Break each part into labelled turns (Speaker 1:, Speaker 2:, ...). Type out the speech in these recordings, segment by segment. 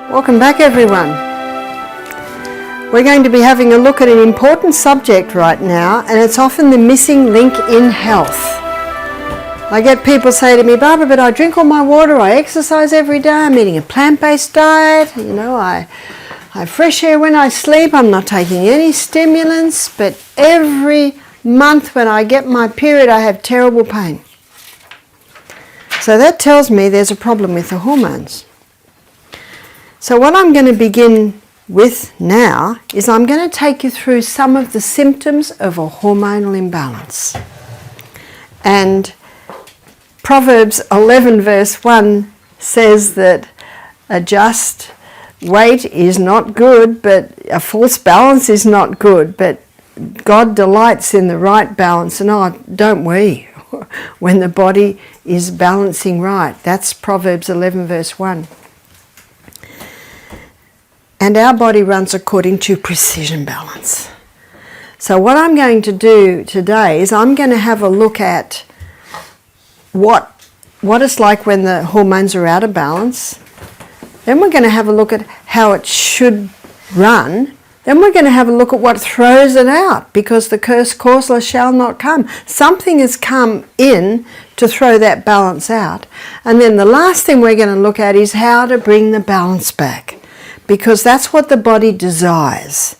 Speaker 1: Welcome back, everyone. We're going to be having a look at an important subject right now, and it's often the missing link in health. I get people say to me, Barbara, but I drink all my water, I exercise every day, I'm eating a plant-based diet, I have fresh air when I sleep, I'm not taking any stimulants, but every month when I get my period I have terrible pain. So that tells me there's a problem with the hormones. So what I'm going to begin with now is I'm going to take you through some of the symptoms of a hormonal imbalance. And Proverbs 11 verse 1 says that a just weight is not good, but a false balance is not good, but God delights in the right balance, and don't we, when the body is balancing right. That's Proverbs 11 verse 1. And our body runs according to precision balance. So what I'm going to do today is I'm going to have a look at what it's like when the hormones are out of balance. Then we're going to have a look at how it should run. Then we're going to have a look at what throws it out, because the curse causeless shall not come. Something has come in to throw that balance out. And then the last thing we're going to look at is how to bring the balance back, because that's what the body desires.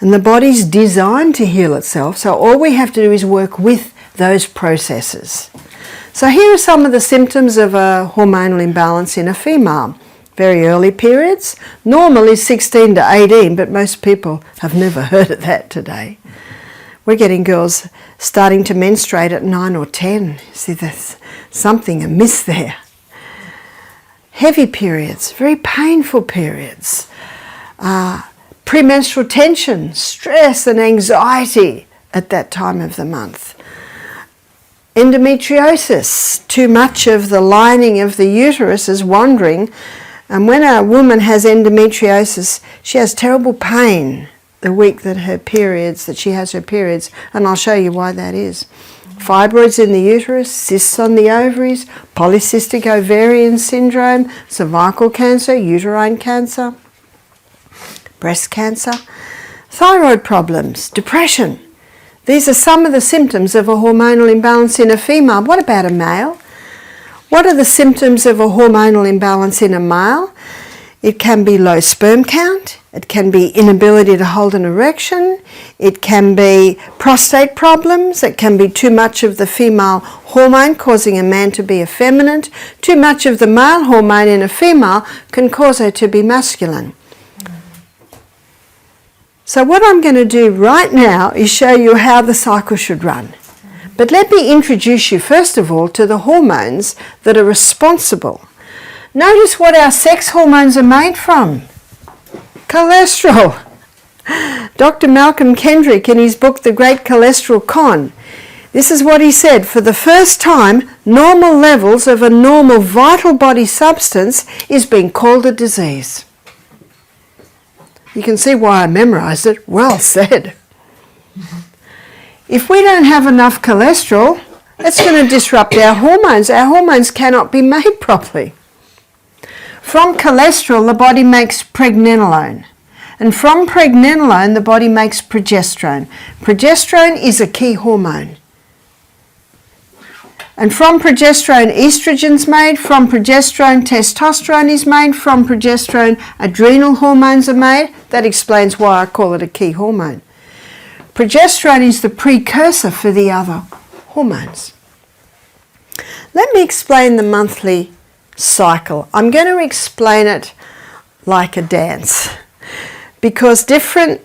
Speaker 1: And the body's designed to heal itself, so all we have to do is work with those processes. So here are some of the symptoms of a hormonal imbalance in a female. Very early periods. Normal is 16 to 18, but most people have never heard of that today. We're getting girls starting to menstruate at 9 or 10. See, there's something amiss there. Heavy periods, very painful periods. Premenstrual tension, stress and anxiety at that time of the month. Endometriosis, too much of the lining of the uterus is wandering. And when a woman has endometriosis, she has terrible pain the week that she has her periods, and I'll show you why that is. Fibroids in the uterus, cysts on the ovaries, polycystic ovarian syndrome, cervical cancer, uterine cancer, breast cancer, thyroid problems, depression. These are some of the symptoms of a hormonal imbalance in a female. What about a male? What are the symptoms of a hormonal imbalance in a male? It can be low sperm count. It can be inability to hold an erection. It can be prostate problems. It can be too much of the female hormone causing a man to be effeminate. Too much of the male hormone in a female can cause her to be masculine. So what I'm going to do right now is show you how the cycle should run. But let me introduce you first of all to the hormones that are responsible. Notice what our sex hormones are made from. Cholesterol. Dr. Malcolm Kendrick, in his book The Great Cholesterol Con, this is what he said: for the first time, normal levels of a normal vital body substance is being called a disease. You can see why I memorized it. Well said. If we don't have enough cholesterol, it's going to disrupt our hormones. Our hormones cannot be made properly. From cholesterol, the body makes pregnenolone. And from pregnenolone, the body makes progesterone. Progesterone is a key hormone. And from progesterone, estrogen's made. From progesterone, testosterone is made. From progesterone, adrenal hormones are made. That explains why I call it a key hormone. Progesterone is the precursor for the other hormones. Let me explain the monthly cycle. I'm going to explain it like a dance, because different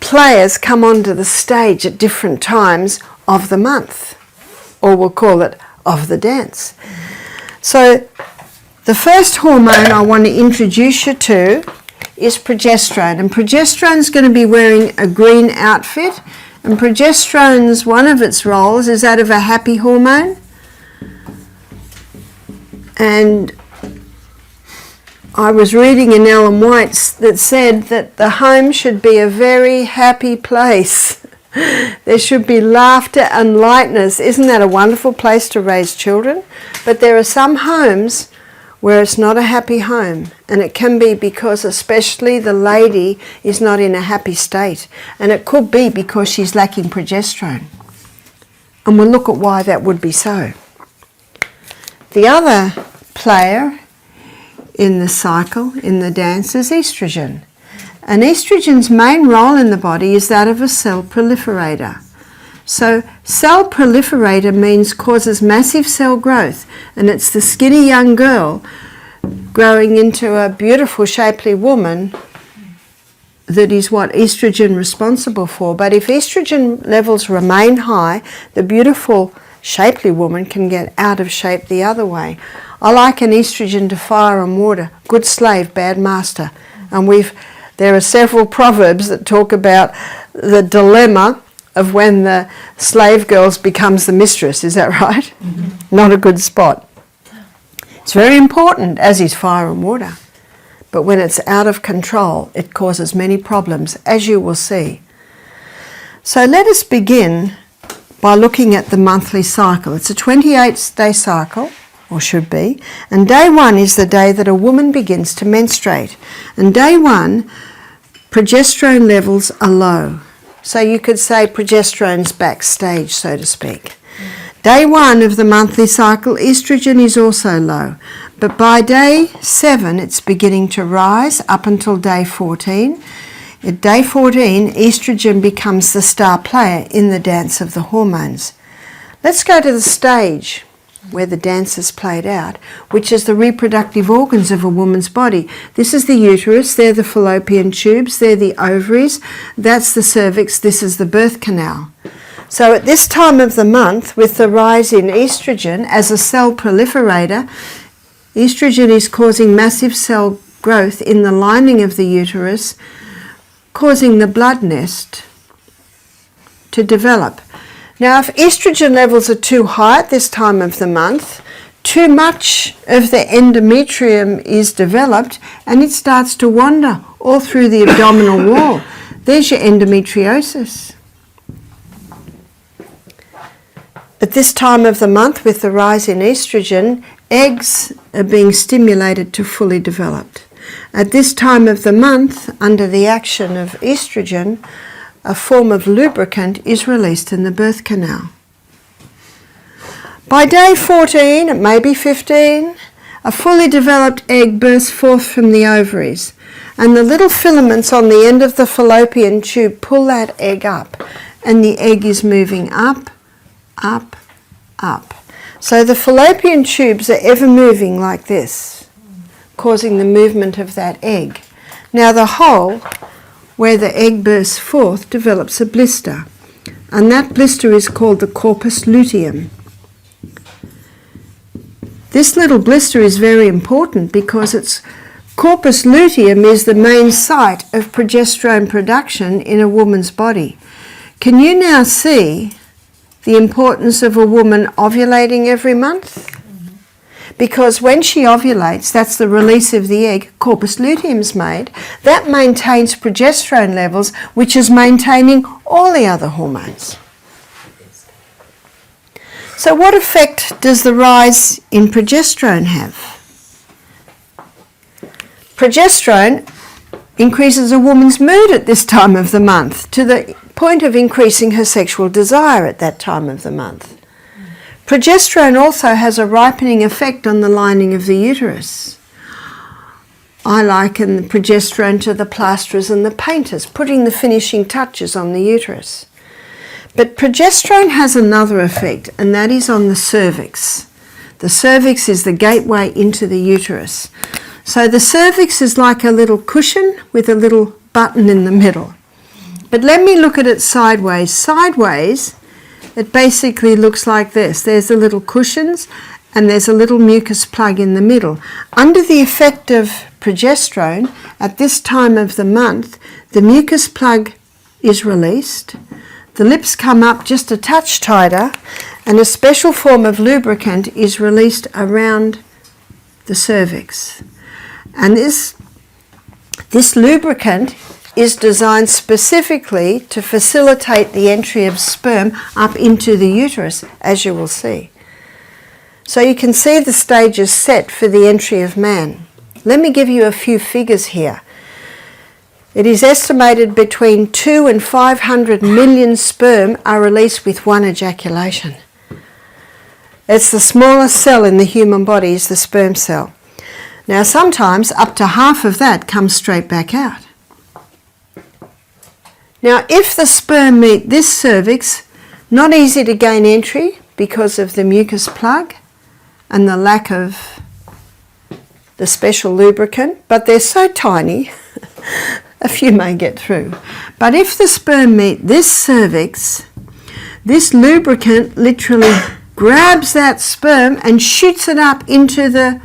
Speaker 1: players come onto the stage at different times of the month, or we'll call it of the dance. So the first hormone I want to introduce you to is progesterone, and progesterone is going to be wearing a green outfit, and progesterone's one of its roles is that of a happy hormone. And I was reading in Ellen White's that said that the home should be a very happy place. There should be laughter and lightness. Isn't that a wonderful place to raise children? But there are some homes where it's not a happy home, and it can be because especially the lady is not in a happy state, and it could be because she's lacking progesterone. And we'll look at why that would be so. The other player in the cycle, in the dance, is estrogen. And estrogen's main role in the body is that of a cell proliferator. So cell proliferator means causes massive cell growth, and it's the skinny young girl growing into a beautiful shapely woman that is what estrogen responsible for. But if estrogen levels remain high, the beautiful shapely woman can get out of shape the other way. I liken estrogen to fire and water, good slave, bad master. And there are several proverbs that talk about the dilemma of when the slave girl becomes the mistress. Is that right? Mm-hmm. Not a good spot. It's very important, as is fire and water. But when it's out of control, it causes many problems, as you will see. So let us begin by looking at the monthly cycle. It's a 28-day cycle, or should be, and day 1 is the day that a woman begins to menstruate. And day 1, progesterone levels are low. So you could say progesterone's backstage, so to speak. Day 1 of the monthly cycle, estrogen is also low. But by day 7, it's beginning to rise up until day 14. At day 14, estrogen becomes the star player in the dance of the hormones. Let's go to the stage where the dance is played out, which is the reproductive organs of a woman's body. This is the uterus, they're the fallopian tubes, they're the ovaries, that's the cervix, this is the birth canal. So at this time of the month, with the rise in estrogen as a cell proliferator, estrogen is causing massive cell growth in the lining of the uterus, causing the blood nest to develop. Now, if estrogen levels are too high at this time of the month, too much of the endometrium is developed and it starts to wander all through the abdominal wall. There's your endometriosis. At this time of the month, with the rise in estrogen, eggs are being stimulated to fully develop. At this time of the month, under the action of estrogen, a form of lubricant is released in the birth canal. By day 14, it may be 15, a fully developed egg bursts forth from the ovaries, and the little filaments on the end of the fallopian tube pull that egg up, and the egg is moving up, up, up. So the fallopian tubes are ever moving like this, causing the movement of that egg. Now the hole where the egg bursts forth develops a blister, and that blister is called the corpus luteum. This little blister is very important because its corpus luteum is the main site of progesterone production in a woman's body. Can you now see the importance of a woman ovulating every month? Because when she ovulates, that's the release of the egg, corpus luteum's made. That maintains progesterone levels, which is maintaining all the other hormones. So what effect does the rise in progesterone have? Progesterone increases a woman's mood at this time of the month to the point of increasing her sexual desire at that time of the month. Progesterone also has a ripening effect on the lining of the uterus. I liken the progesterone to the plasterers and the painters, putting the finishing touches on the uterus. But progesterone has another effect, and that is on the cervix. The cervix is the gateway into the uterus. So the cervix is like a little cushion with a little button in the middle. But let me look at it sideways. Sideways, it basically looks like this. There's the little cushions and there's a little mucus plug in the middle. Under the effect of progesterone, at this time of the month, the mucus plug is released, the lips come up just a touch tighter, and a special form of lubricant is released around the cervix. And this lubricant is designed specifically to facilitate the entry of sperm up into the uterus, as you will see. So you can see the stages set for the entry of man. Let me give you a few figures here. It is estimated between 2 and 500 million sperm are released with one ejaculation. It's the smallest cell in the human body, is the sperm cell. Now sometimes up to half of that comes straight back out. Now if the sperm meet this cervix, not easy to gain entry because of the mucus plug and the lack of the special lubricant, but they're so tiny, a few may get through. But if the sperm meet this cervix, this lubricant literally grabs that sperm and shoots it up into the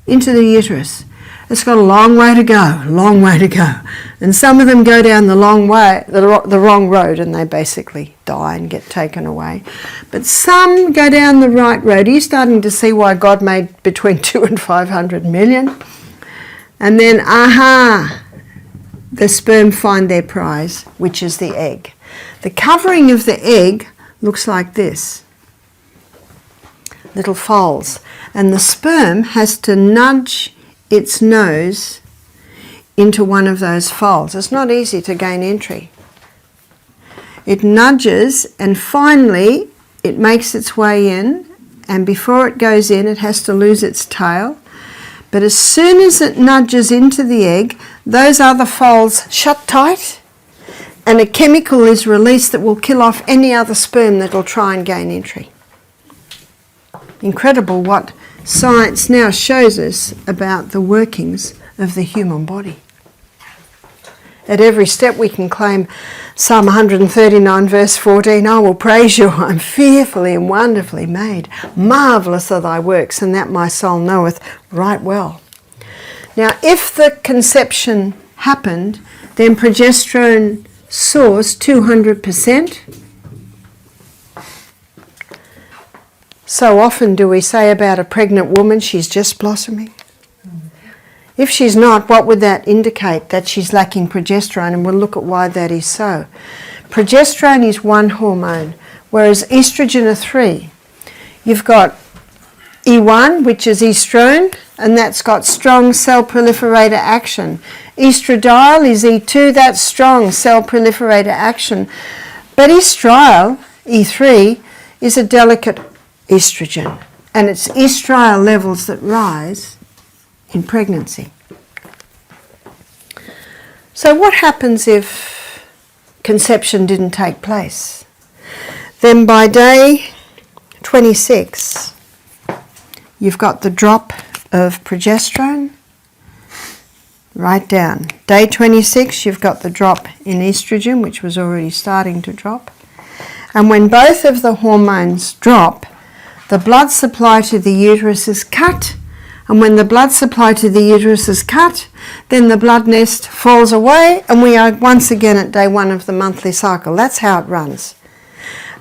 Speaker 1: uterus. It's got a long way to go. And some of them go down the long way, the wrong road, and they basically die and get taken away. But some go down the right road. Are you starting to see why God made between 2 and 500 million? And then, the sperm find their prize, which is the egg. The covering of the egg looks like this. Little folds. And the sperm has to nudge its nose into one of those folds. It's not easy to gain entry. It nudges and finally it makes its way in, and before it goes in it has to lose its tail. But as soon as it nudges into the egg, those other folds shut tight and a chemical is released that will kill off any other sperm that will try and gain entry. Incredible what science now shows us about the workings of the human body. At every step we can claim Psalm 139 verse 14, I will praise you, I'm fearfully and wonderfully made. Marvellous are thy works, and that my soul knoweth right well. Now if the conception happened, then progesterone source 200%. So often do we say about a pregnant woman, she's just blossoming. If she's not, what would that indicate? That she's lacking progesterone, and we'll look at why that is so. Progesterone is one hormone, whereas estrogen are three. You've got E1, which is estrone, and that's got strong cell proliferator action. Estradiol is E2, that's strong cell proliferator action. But estriol, E3, is a delicate estrogen, and it's estriol levels that rise in pregnancy. So what happens if conception didn't take place? Then by day 26, you've got the drop of progesterone. Write down. Day 26, you've got the drop in estrogen, which was already starting to drop. And when both of the hormones drop, the blood supply to the uterus is cut. And when the blood supply to the uterus is cut, then the blood nest falls away and we are once again at day 1 of the monthly cycle. That's how it runs.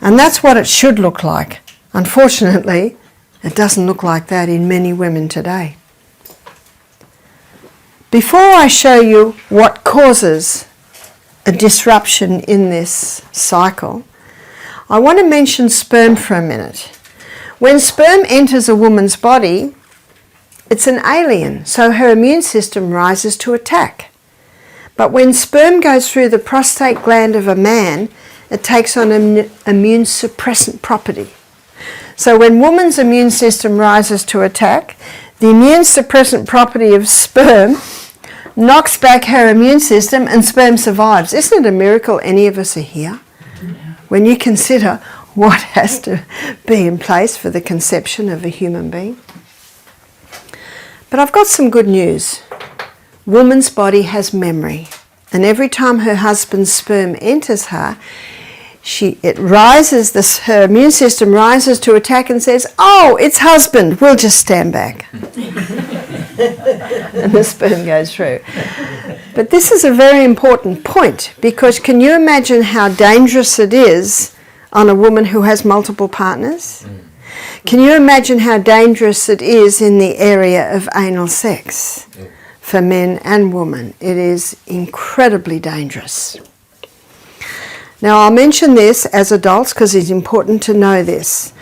Speaker 1: And that's what it should look like. Unfortunately, it doesn't look like that in many women today. Before I show you what causes a disruption in this cycle, I want to mention sperm for a minute. When sperm enters a woman's body, it's an alien, so her immune system rises to attack. But when sperm goes through the prostate gland of a man, it takes on an immune suppressant property. So when woman's immune system rises to attack, the immune suppressant property of sperm knocks back her immune system and sperm survives. Isn't it a miracle any of us are here? When you consider what has to be in place for the conception of a human being. But I've got some good news. Woman's body has memory, and every time her husband's sperm enters her, her immune system rises to attack and says, oh, it's husband, we'll just stand back. And the sperm goes through. But this is a very important point, because can you imagine how dangerous it is on a woman who has multiple partners? Can you imagine how dangerous it is in the area of anal sex for men and women? It is incredibly dangerous. Now I'll mention this as adults because it's important to know this.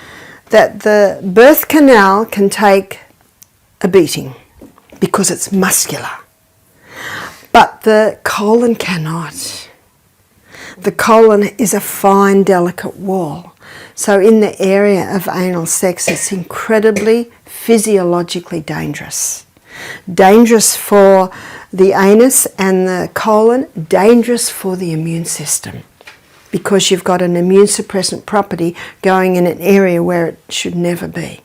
Speaker 1: that the birth canal can take a beating because it's muscular. But the colon cannot. The colon is a fine, delicate wall. So in the area of anal sex, it's incredibly physiologically dangerous. Dangerous for the anus and the colon, dangerous for the immune system, because you've got an immune suppressant property going in an area where it should never be.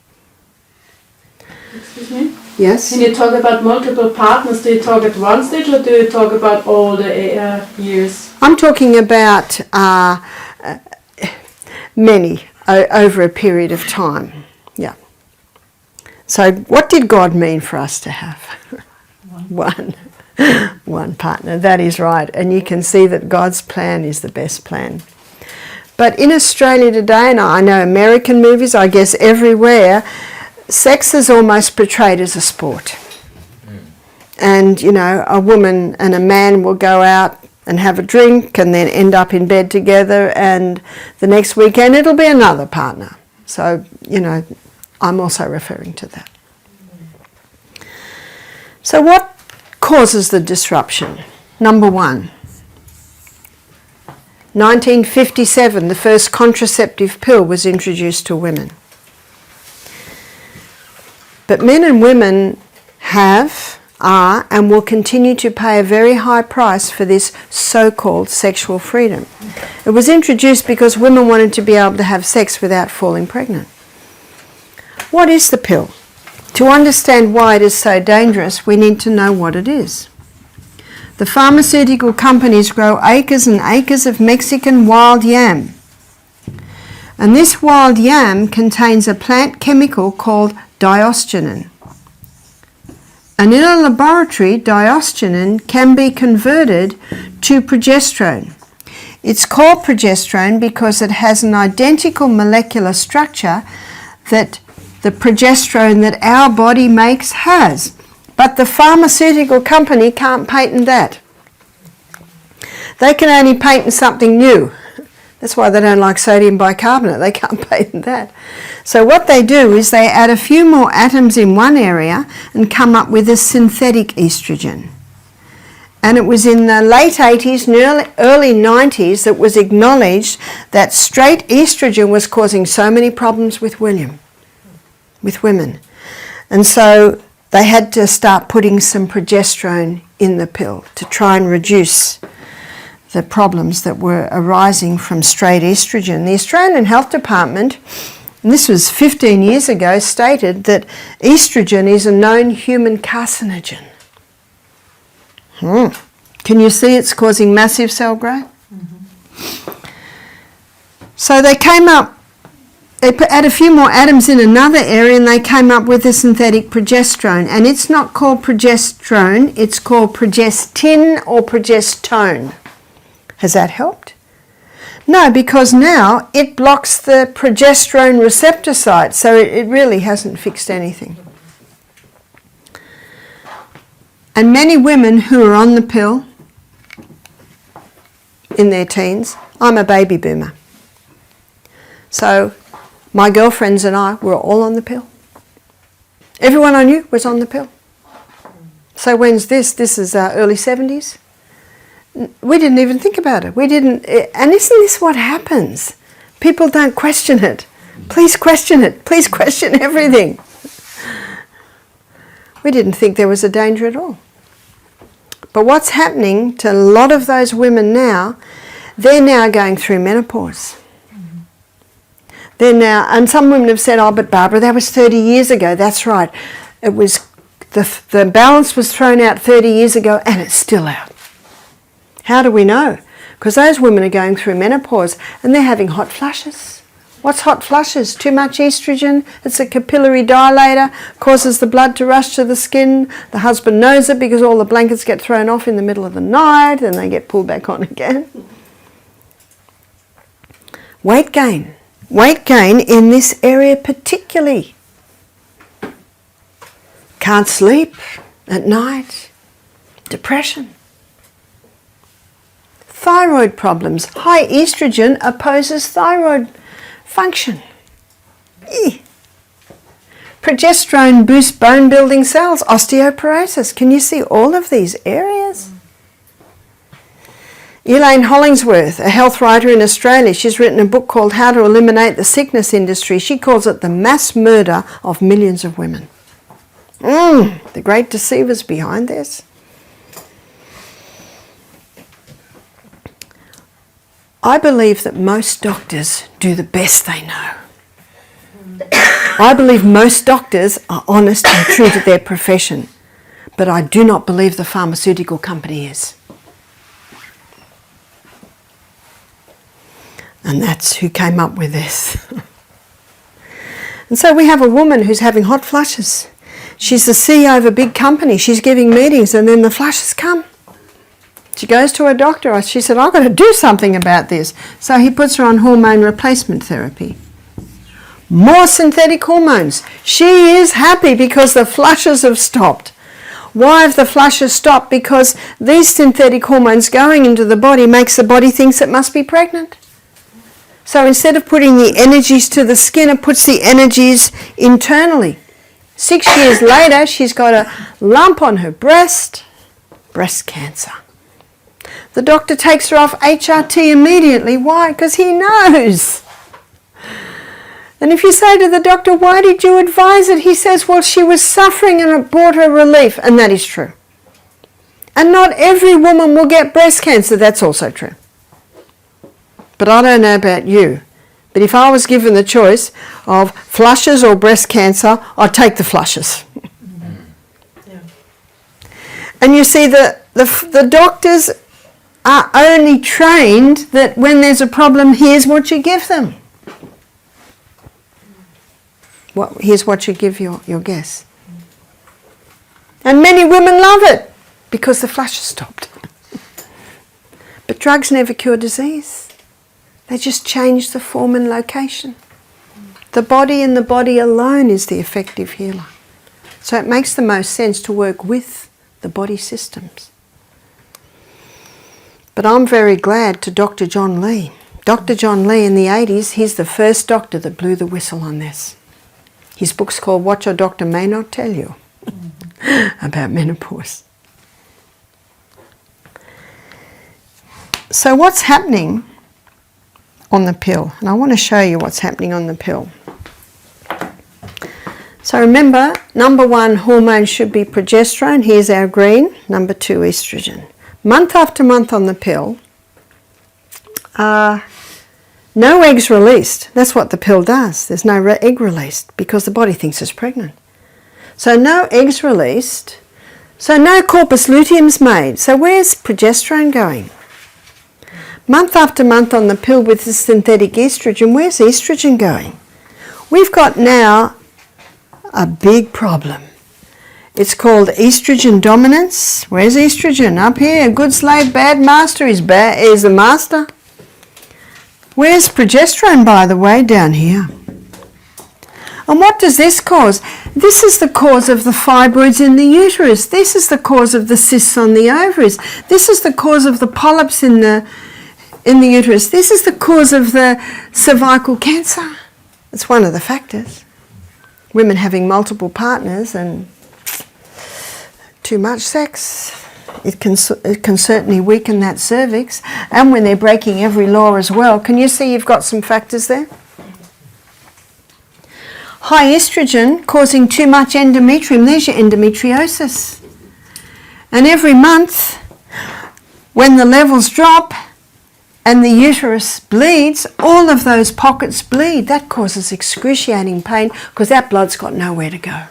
Speaker 2: Excuse me?
Speaker 1: Yes?
Speaker 2: Can you talk about multiple partners? Do you talk at one stage or do you talk about all the years?
Speaker 1: I'm talking about many over a period of time. Yeah. So what did God mean for us to have? One partner, that is right. And you can see that God's plan is the best plan. But in Australia today, and I know American movies, I guess everywhere, sex is almost portrayed as a sport. And, you know, a woman and a man will go out and have a drink and then end up in bed together, and the next weekend it'll be another partner. So, you know, I'm also referring to that. So what causes the disruption? Number one, 1957, the first contraceptive pill was introduced to women. But men and women are and will continue to pay a very high price for this so-called sexual freedom. It was introduced because women wanted to be able to have sex without falling pregnant. What is the pill? To understand why it is so dangerous, we need to know what it is. The pharmaceutical companies grow acres and acres of Mexican wild yam. And this wild yam contains a plant chemical called diosgenin. And in a laboratory, diosgenin can be converted to progesterone. It's called progesterone because it has an identical molecular structure that the progesterone that our body makes has. But the pharmaceutical company can't patent that. They can only patent something new. That's why they don't like sodium bicarbonate. They can't patent that. So what they do is they add a few more atoms in one area and come up with a synthetic estrogen. And it was in the late 80s and early 90s that was acknowledged that straight estrogen was causing so many problems with women. And so they had to start putting some progesterone in the pill to try and reduce the problems that were arising from straight estrogen. The Australian Health Department, and this was 15 years ago, stated that estrogen is a known human carcinogen. Can you see it's causing massive cell growth? So they came up, they add a few more atoms in another area and they came up with a synthetic progesterone. And it's not called progesterone, it's called progestin or progestone. Has that helped? No, because now it blocks the progesterone receptor site, so it really hasn't fixed anything. And many women who are on the pill in their teens, I'm a baby boomer. So my girlfriends and I were all on the pill. Everyone I knew was on the pill. So when's this? This is early 70s. We didn't even think about it. And isn't this what happens? People don't question it. Please question it. Please question everything. We didn't think there was a danger at all. But what's happening to a lot of those women now, they're now going through menopause. They're now, and some women have said, oh, but Barbara, that was 30 years ago. That's right. It was, the balance was thrown out 30 years ago and it's still out. How do we know? Because those women are going through menopause and they're having hot flushes. What's hot flushes? Too much estrogen. It's a capillary dilator, causes the blood to rush to the skin. The husband knows it because all the blankets get thrown off in the middle of the night and they get pulled back on again. Weight gain. Weight gain in this area particularly. Can't sleep at night. Depression. Thyroid problems. High estrogen opposes thyroid function. Progesterone boosts bone building cells, osteoporosis. Can you see all of these areas? Elaine Hollingsworth, a health writer in Australia, she's written a book called How to Eliminate the Sickness Industry. She calls it the mass murder of millions of women. The great deceivers behind this. I believe that most doctors do the best they know. I believe most doctors are honest and true to their profession, but I do not believe the pharmaceutical company is. And that's who came up with this. And so we have a woman who's having hot flushes. She's the CEO of a big company. She's giving meetings and then the flushes come. She goes to her doctor. She said, I've got to do something about this. So he puts her on hormone replacement therapy. More synthetic hormones. She is happy because the flushes have stopped. Why have the flushes stopped? Because these synthetic hormones going into the body makes the body think it must be pregnant. So instead of putting the energies to the skin, it puts the energies internally. 6 years later, she's got a lump on her breast cancer. The doctor takes her off HRT immediately. Why? Because he knows. And if you say to the doctor, why did you advise it? He says, well, she was suffering and it brought her relief. And that is true. And not every woman will get breast cancer. That's also true. But I don't know about you. But if I was given the choice of flushes or breast cancer, I'd take the flushes. Yeah. And you see, the doctors are only trained that when there's a problem, here's what you give them. Here's what you give your guess. And many women love it because the flushes stopped. But drugs never cure disease. They just change the form and location. The body and the body alone is the effective healer. So it makes the most sense to work with the body systems. But I'm very glad to Dr. John Lee. Dr. John Lee in the 80s, he's the first doctor that blew the whistle on this. His book's called What Your Doctor May Not Tell You about menopause. So what's happening on the pill? And I want to show you what's happening on the pill. So remember, number 1 hormone should be progesterone. Here's our green. Number 2, estrogen. Month after month on the pill, no eggs released. That's what the pill does. There's no egg released because the body thinks it's pregnant. So no eggs released. So no corpus luteum's made. So where's progesterone going? Month after month on the pill with the synthetic estrogen, where's estrogen going? We've got now a big problem. It's called estrogen dominance. Where's estrogen? Up here. Good slave, bad master is the master. Where's progesterone, by the way? Down here. And what does this cause? This is the cause of the fibroids in the uterus. This is the cause of the cysts on the ovaries. This is the cause of the polyps in the uterus. This is the cause of the cervical cancer. It's one of the factors. Women having multiple partners and too much sex. It can certainly weaken that cervix. And when they're breaking every law as well. Can you see you've got some factors there? High estrogen causing too much endometrium. There's your endometriosis. And every month, when the levels drop and the uterus bleeds, all of those pockets bleed. That causes excruciating pain because that blood's got nowhere to go.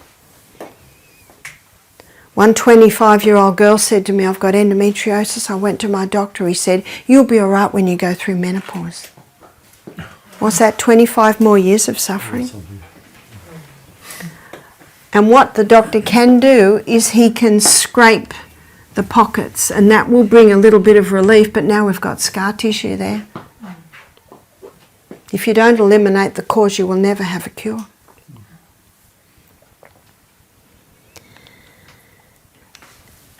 Speaker 1: One 25-year-old girl said to me, I've got endometriosis. I went to my doctor. He said, you'll be all right when you go through menopause. What's that, 25 more years of suffering? And what the doctor can do is he can scrape the pockets and that will bring a little bit of relief, but now we've got scar tissue there. If you don't eliminate the cause, you will never have a cure.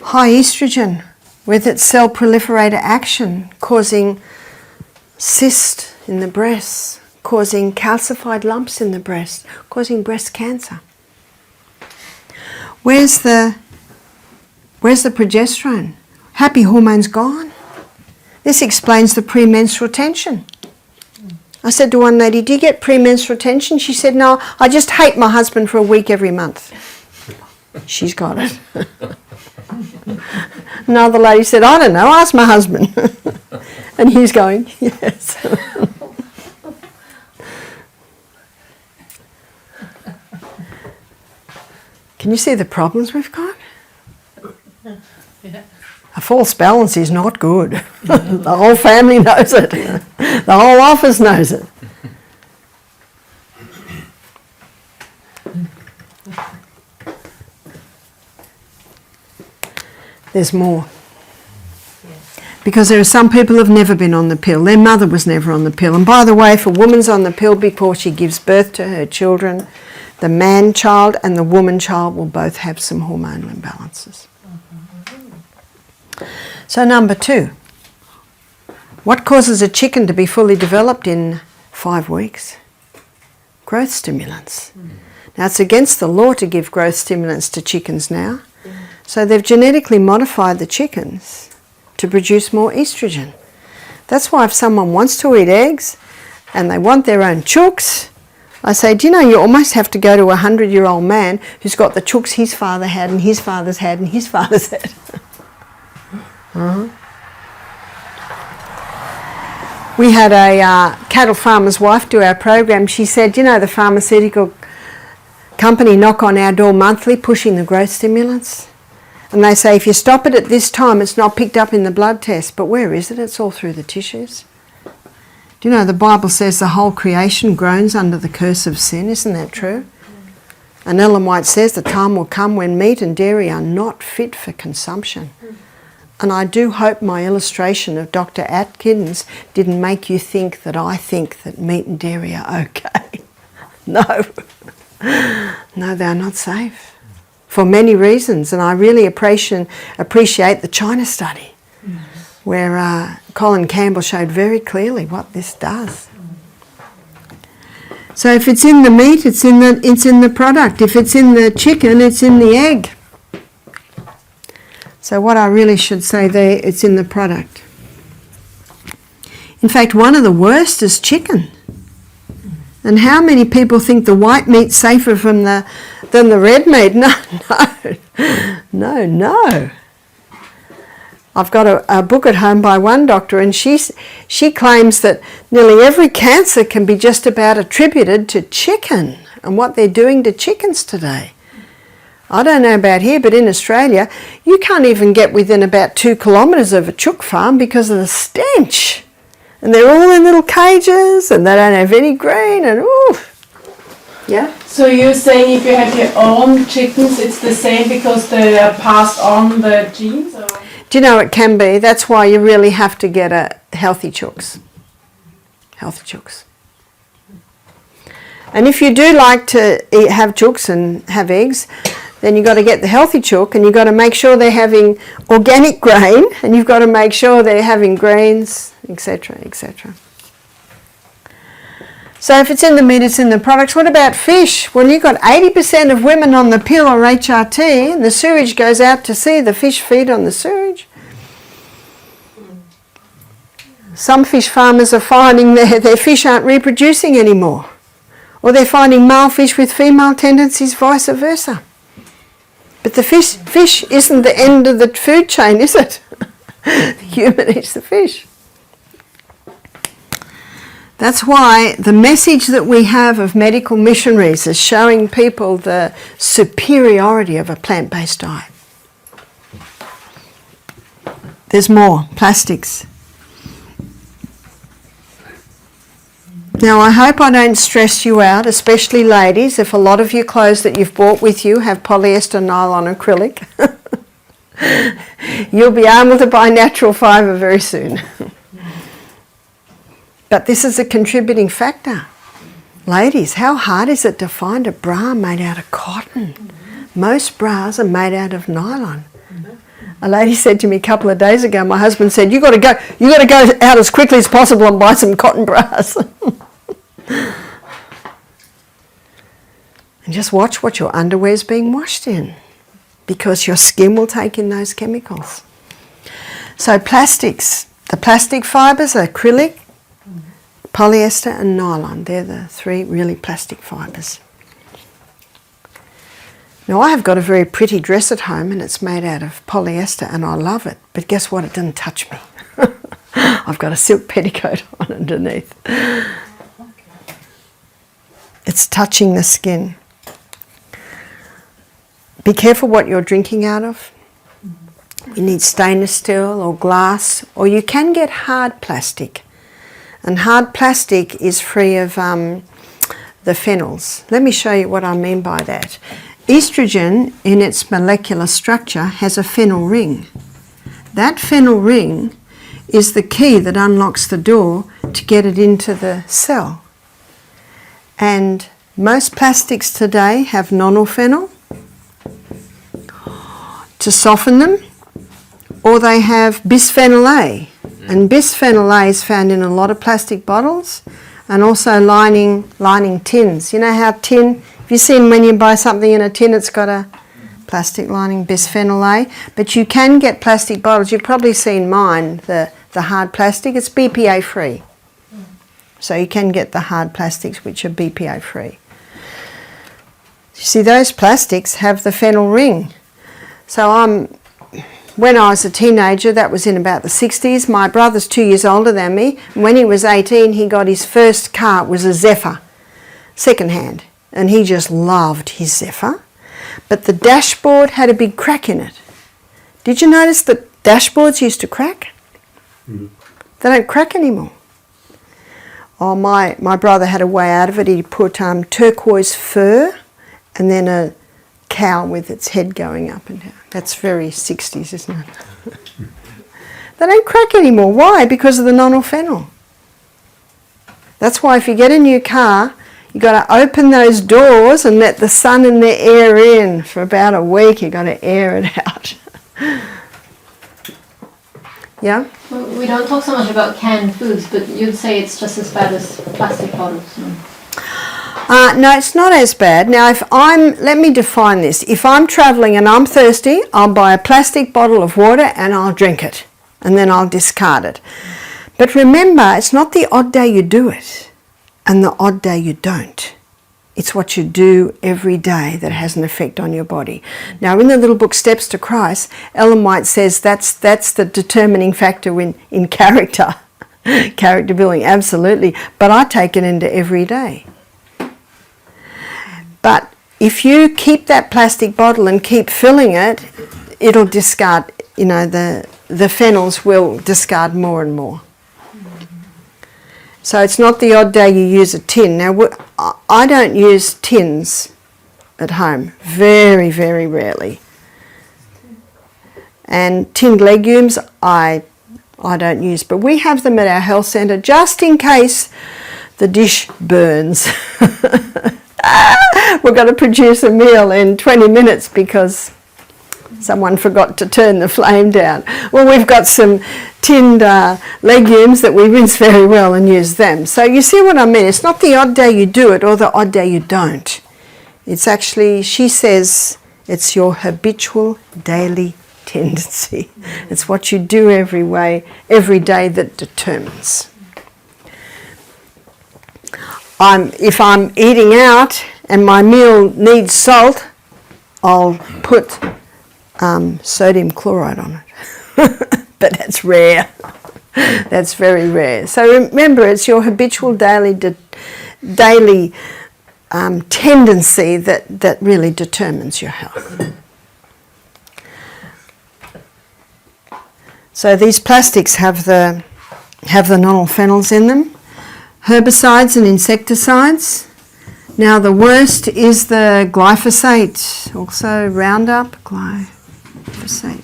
Speaker 1: High estrogen, with its cell proliferator action, causing cyst in the breast, causing calcified lumps in the breast, causing breast cancer. Where's the progesterone? Happy hormone's gone. This explains the premenstrual tension. I said to one lady, do you get premenstrual tension? She said, no, I just hate my husband for a week every month. She's got it. Another lady said, I don't know, ask my husband. And he's going, yes. Can you see the problems we've got?
Speaker 2: Yeah.
Speaker 1: A false balance is not good. The whole family knows it. The whole office knows it. There's more. Because there are some people who have never been on the pill. Their mother was never on the pill. And by the way, if a woman's on the pill before she gives birth to her children, the man child and the woman child will both have some hormonal imbalances. So number 2, what causes a chicken to be fully developed in 5 weeks? Growth stimulants. Now it's against the law to give growth stimulants to chickens now. So they've genetically modified the chickens to produce more estrogen. That's why if someone wants to eat eggs and they want their own chooks, I say, do you know you almost have to go to a 100-year-old man who's got the chooks his father had and his father's had and his father's had. We had a cattle farmer's wife do our program. She said, you know, the pharmaceutical company knock on our door monthly pushing the growth stimulants. And they say, if you stop it at this time, it's not picked up in the blood test. But where is it? It's all through the tissues. Do you know the Bible says the whole creation groans under the curse of sin? Isn't that true? And Ellen White says the time will come when meat and dairy are not fit for consumption. And I do hope my illustration of Dr. Atkins didn't make you think that I think that meat and dairy are okay. No. No, they're not safe. For many reasons. And I really appreciate the China study where Colin Campbell showed very clearly what this does. So if it's in the meat, it's in the product. If it's in the chicken, it's in the egg. So what I really should say there, it's in the product. In fact, one of the worst is chicken. And how many people think the white meat's safer than the red meat? No. I've got a book at home by one doctor, and she claims that nearly every cancer can be just about attributed to chicken and what they're doing to chickens today. I don't know about here, but in Australia, you can't even get within about 2 kilometres of a chook farm because of the stench. And they're all in little cages, and they don't have any green, and yeah.
Speaker 2: So you're saying if you have your own chickens, it's the same because they are passed on the genes? Or?
Speaker 1: Do you know it can be? That's why you really have to get a healthy chooks. Healthy chooks. And if you do like to have chooks and have eggs, then you've got to get the healthy chook, and you've got to make sure they're having organic grain, and you've got to make sure they're having greens, etc., etc. So if it's in the meat, it's in the products. What about fish? Well, you've got 80% of women on the pill or HRT, and the sewage goes out to sea. The fish feed on the sewage. Some fish farmers are finding their fish aren't reproducing anymore. Or they're finding male fish with female tendencies, vice versa. But the fish isn't the end of the food chain, is it? The human eats the fish. That's why the message that we have of medical missionaries is showing people the superiority of a plant-based diet. There's more. Plastics. Now, I hope I don't stress you out, especially ladies, if a lot of your clothes that you've bought with you have polyester, nylon, acrylic. You'll be able to buy natural fibre very soon. But this is a contributing factor. Ladies, how hard is it to find a bra made out of cotton? Most bras are made out of nylon. A lady said to me a couple of days ago, my husband said, you got to go out as quickly as possible and buy some cotton bras. And just watch what your underwear's being washed in. because your skin will take in those chemicals. So plastics, the plastic fibres are acrylic, polyester and nylon. They're the three really plastic fibres. Now I have got a very pretty dress at home and it's made out of polyester and I love it. But guess what? It doesn't touch me. I've got a silk petticoat on underneath. It's touching the skin. Be careful what you're drinking out of. You need stainless steel or glass, or you can get hard plastic. And hard plastic is free of the phenols. Let me show you what I mean by that. Estrogen, in its molecular structure, has a phenyl ring. That phenyl ring is the key that unlocks the door to get it into the cell. And most plastics today have nonylphenol to soften them, or they have bisphenol A. And bisphenol A is found in a lot of plastic bottles and also lining tins. You know how tin, have you seen when you buy something in a tin it's got a plastic lining, bisphenol A? But you can get plastic bottles. You've probably seen mine, the hard plastic. It's BPA free. So you can get the hard plastics which are BPA free. You see, those plastics have the phenyl ring. So when I was a teenager, that was in about the 60s, my brother's 2 years older than me. When he was 18, he got his first car. It was a Zephyr, second-hand. And he just loved his Zephyr. But the dashboard had a big crack in it. Did you notice that dashboards used to crack? Mm. They don't crack anymore. Oh, my brother had a way out of it. He put turquoise fur and then a cow with its head going up and down. That's very 60s, isn't it? They don't crack anymore. Why? Because of the nonylphenol. That's why if you get a new car, you've got to open those doors and let the sun and the air in for about a week. You've got to air it out. Yeah?
Speaker 3: Well, we don't talk so much about canned foods, but you'd say it's just as bad as plastic bottles.
Speaker 1: No, it's not as bad. Now, let me define this. If I'm travelling and I'm thirsty, I'll buy a plastic bottle of water and I'll drink it. And then I'll discard it. But remember, it's not the odd day you do it and the odd day you don't. It's what you do every day that has an effect on your body. Now, in the little book Steps to Christ, Ellen White says that's the determining factor in character. Character building, absolutely. But I take it into every day. But if you keep that plastic bottle and keep filling it, it'll discard, the phenols will discard more and more. So it's not the odd day you use a tin. Now, I don't use tins at home, very, very rarely. And tinned legumes, I don't use. But we have them at our health centre just in case the dish burns. We're going to produce a meal in 20 minutes because someone forgot to turn the flame down. Well, we've got some tinned legumes that we rinse very well and use them. So you see what I mean? It's not the odd day you do it or the odd day you don't. It's actually, she says, it's your habitual daily tendency. It's what you do every day that determines. If I'm eating out and my meal needs salt, I'll put sodium chloride on it. But that's rare. That's very rare. So remember, it's your habitual daily tendency that really determines your health. So these plastics have the nonylphenols in them. Herbicides and insecticides. Now the worst is the glyphosate, also Roundup, glyphosate.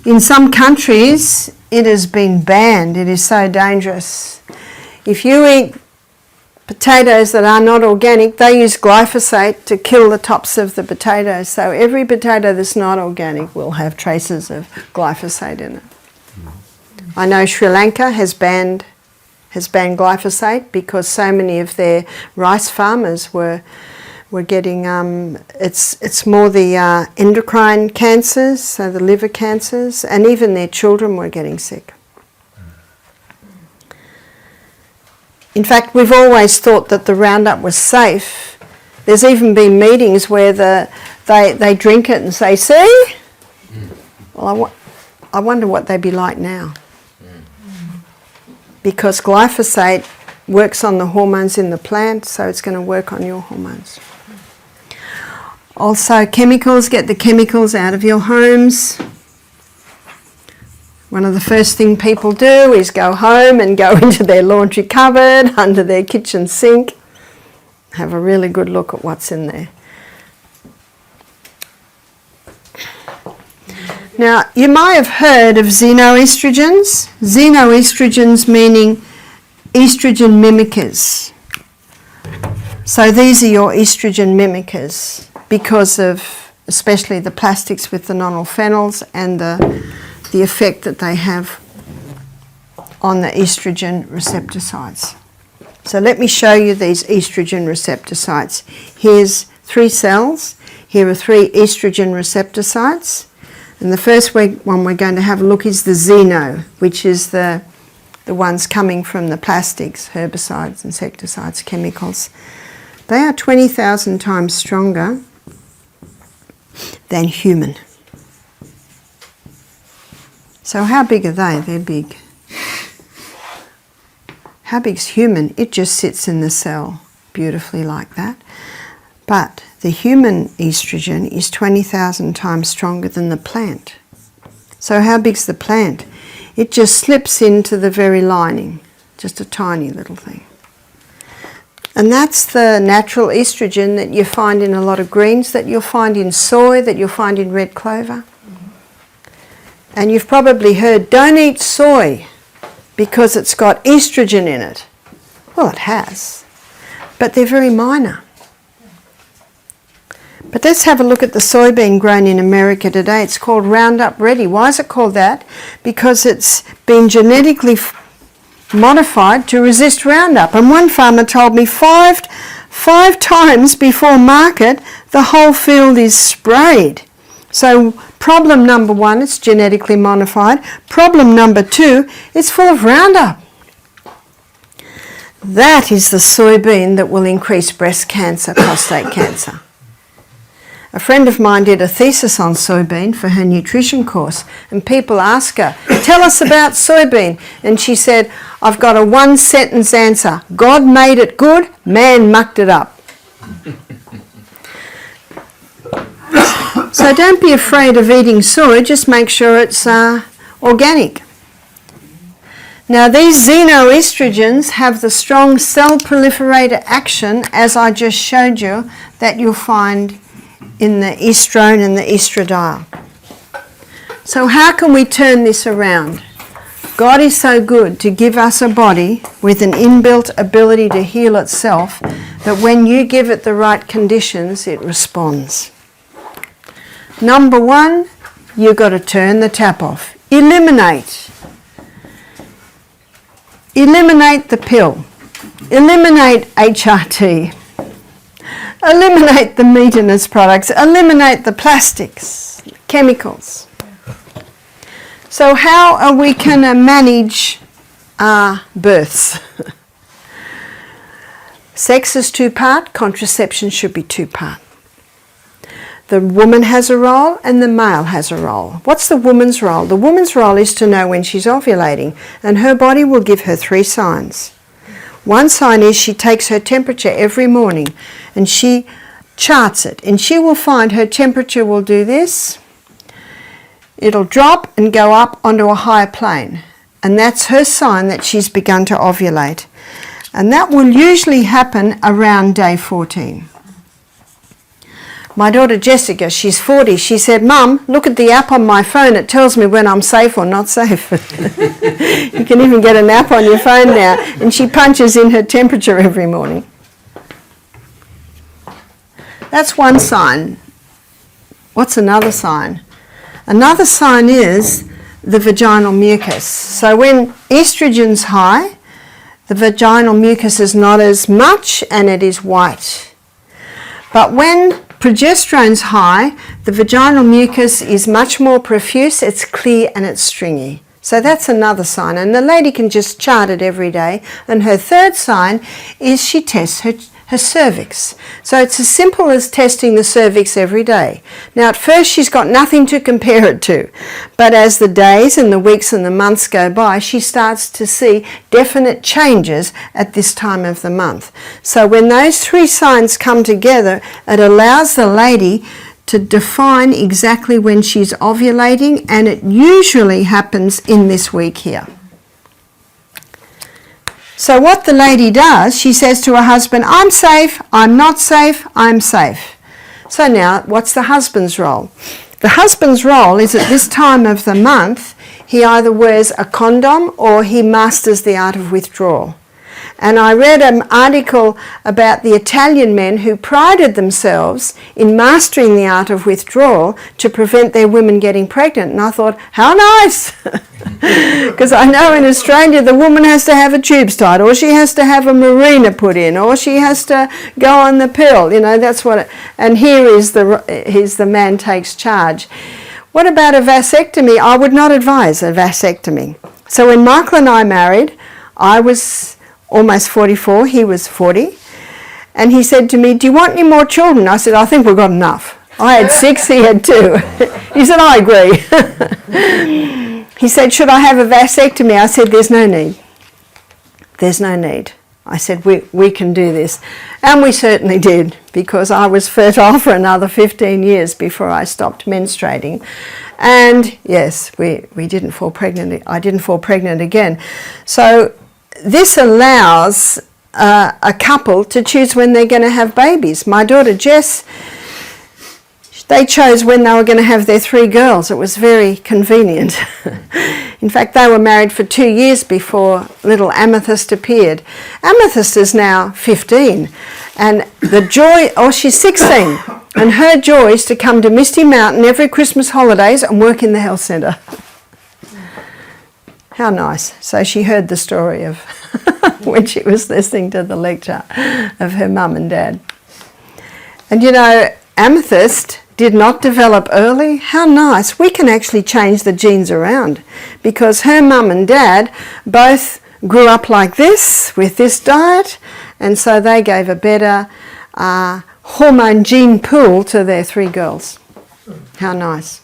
Speaker 1: In some countries it has been banned. It is so dangerous. If you eat potatoes that are not organic, they use glyphosate to kill the tops of the potatoes. So every potato that's not organic will have traces of glyphosate in it. I know Sri Lanka has banned glyphosate because so many of their rice farmers were We're getting, it's more the endocrine cancers, so the liver cancers, and even their children were getting sick. In fact, we've always thought that the Roundup was safe. There's even been meetings where they drink it and say, see? Well, I wonder what they'd be like now. Because glyphosate works on the hormones in the plant, so it's going to work on your hormones. Also, chemicals, get the chemicals out of your homes. One of the first things people do is go home and go into their laundry cupboard, under their kitchen sink. Have a really good look at what's in there. Now, you might have heard of xenoestrogens. Xenoestrogens meaning estrogen mimickers. So these are your estrogen mimickers because of especially the plastics with the nonylphenols and the effect that they have on the estrogen receptor sites. So let me show you these estrogen receptor sites. Here's 3 cells. Here are 3 estrogen receptor sites. And the first one we're going to have a look is the xeno, which is the ones coming from the plastics, herbicides, insecticides, chemicals. They are 20,000 times stronger than human. So how big are they? They're big. How big's human? It just sits in the cell beautifully like that. But the human estrogen is 20,000 times stronger than the plant. So how big's the plant? It just slips into the very lining, just a tiny little thing. And that's the natural estrogen that you find in a lot of greens, that you'll find in soy, that you'll find in red clover. And you've probably heard, don't eat soy because it's got estrogen in it. Well, it has, but they're very minor. But let's have a look at the soybean grown in America today. It's called Roundup Ready. Why is it called that? Because it's been genetically modified to resist Roundup. And one farmer told me five times before market, the whole field is sprayed. So problem number 1, it's genetically modified. Problem number 2, it's full of Roundup. That is the soybean that will increase breast cancer, prostate cancer. A friend of mine did a thesis on soybean for her nutrition course, and people ask her, tell us about soybean. And she said, I've got a 1-sentence answer. God made it good, man mucked it up. So don't be afraid of eating soy, just make sure it's organic. Now these xenoestrogens have the strong cell proliferator action, as I just showed you, that you'll find in the estrone and the estradiol. So how can we turn this around? God is so good to give us a body with an inbuilt ability to heal itself that when you give it the right conditions, it responds. Number 1, you've got to turn the tap off. Eliminate the pill. Eliminate HRT. Eliminate the meat and its products. Eliminate the plastics, chemicals. So how are we going to manage our births? Sex is 2-part, contraception should be 2-part. The woman has a role and the male has a role. What's the woman's role? The woman's role is to know when she's ovulating, and her body will give her 3 signs. One sign is she takes her temperature every morning and she charts it, and she will find her temperature will do this. It'll drop and go up onto a higher plane, and that's her sign that she's begun to ovulate. And that will usually happen around day 14. My daughter Jessica, she's 40, she said, Mum, look at the app on my phone, it tells me when I'm safe or not safe. You can even get an app on your phone now, and she punches in her temperature every morning. That's one sign. What's another sign? Another sign is the vaginal mucus. So when estrogen's high, the vaginal mucus is not as much and it is white. But when progesterone's high, the vaginal mucus is much more profuse, it's clear and it's stringy. So that's another sign, and the lady can just chart it every day. And her third sign is she tests her cervix. So it's as simple as testing the cervix every day. Now at first she's got nothing to compare it to, but as the days and the weeks and the months go by, she starts to see definite changes at this time of the month. So when those three signs come together, it allows the lady to define exactly when she's ovulating, and it usually happens in this week here. So what the lady does, she says to her husband, I'm safe, I'm not safe, I'm safe. So now, what's the husband's role? The husband's role is at this time of the month, he either wears a condom or he masters the art of withdrawal. And I read an article about the Italian men who prided themselves in mastering the art of withdrawal to prevent their women getting pregnant. And I thought, how nice! Because I know in Australia the woman has to have a tubes tied, or she has to have a marina put in, or she has to go on the pill. You know, that's what and here is the man takes charge. What about a vasectomy? I would not advise a vasectomy. So when Michael and I married, I was almost 44, he was 40, and he said to me, do you want any more children? I said, I think we've got enough. I had 6, he had 2. He said, I agree. He said, should I have a vasectomy? I said, there's no need. There's no need. I said, we can do this. And we certainly did, because I was fertile for another 15 years before I stopped menstruating. And yes, we didn't fall pregnant. I didn't fall pregnant again. So this allows a couple to choose when they're going to have babies. My daughter Jess, they chose when they were going to have their 3 girls. It was very convenient. In fact, they were married for 2 years before little Amethyst appeared. Amethyst is now 15, and the joy, she's 16, and her joy is to come to Misty Mountain every Christmas holidays and work in the health centre. How nice. So she heard the story of when she was listening to the lecture of her mum and dad. And you know, Amethyst did not develop early. How nice. We can actually change the genes around, because her mum and dad both grew up like this, with this diet, and so they gave a better hormone gene pool to their 3 girls. How nice.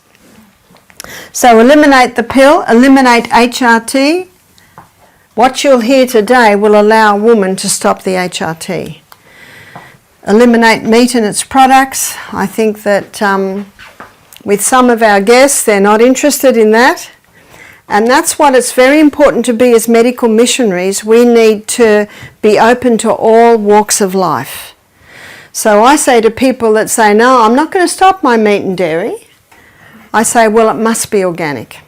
Speaker 1: So eliminate the pill, eliminate HRT. What you'll hear today will allow a woman to stop the HRT. Eliminate meat and its products. I think that with some of our guests, they're not interested in that. And that's what it's very important to be as medical missionaries. We need to be open to all walks of life. So I say to people that say, no, I'm not going to stop my meat and dairy. I say, well, it must be organic.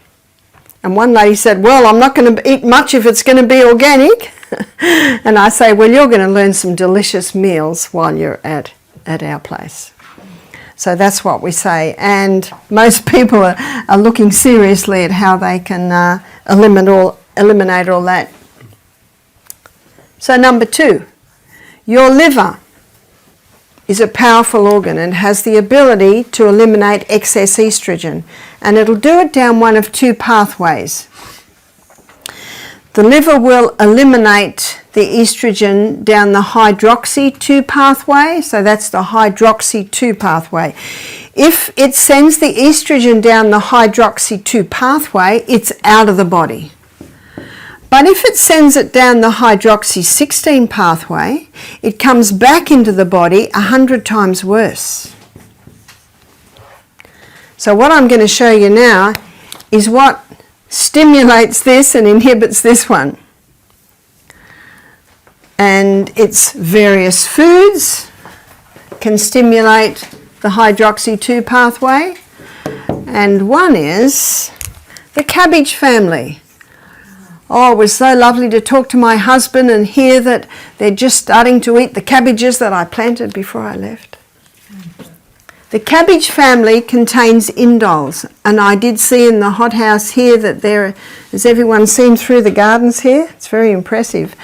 Speaker 1: And one lady said, well, I'm not going to eat much if it's going to be organic. And I say, well, you're going to learn some delicious meals while you're at our place. So that's what we say. And most people are looking seriously at how they can eliminate all that. So number 2, your liver is a powerful organ and has the ability to eliminate excess estrogen. And it'll do it down one of 2 pathways. The liver will eliminate the estrogen down the hydroxy-2 pathway. So that's the hydroxy-2 pathway. If it sends the estrogen down the hydroxy-2 pathway, it's out of the body. But if it sends it down the hydroxy-16 pathway, it comes back into the body 100 times worse. So what I'm going to show you now is what stimulates this and inhibits this one. And it's various foods can stimulate the hydroxy-2 pathway. And one is the cabbage family. Oh, it was so lovely to talk to my husband and hear that they're just starting to eat the cabbages that I planted before I left. The cabbage family contains indoles, and I did see in the hothouse here that there, has everyone seen through the gardens here? It's very impressive.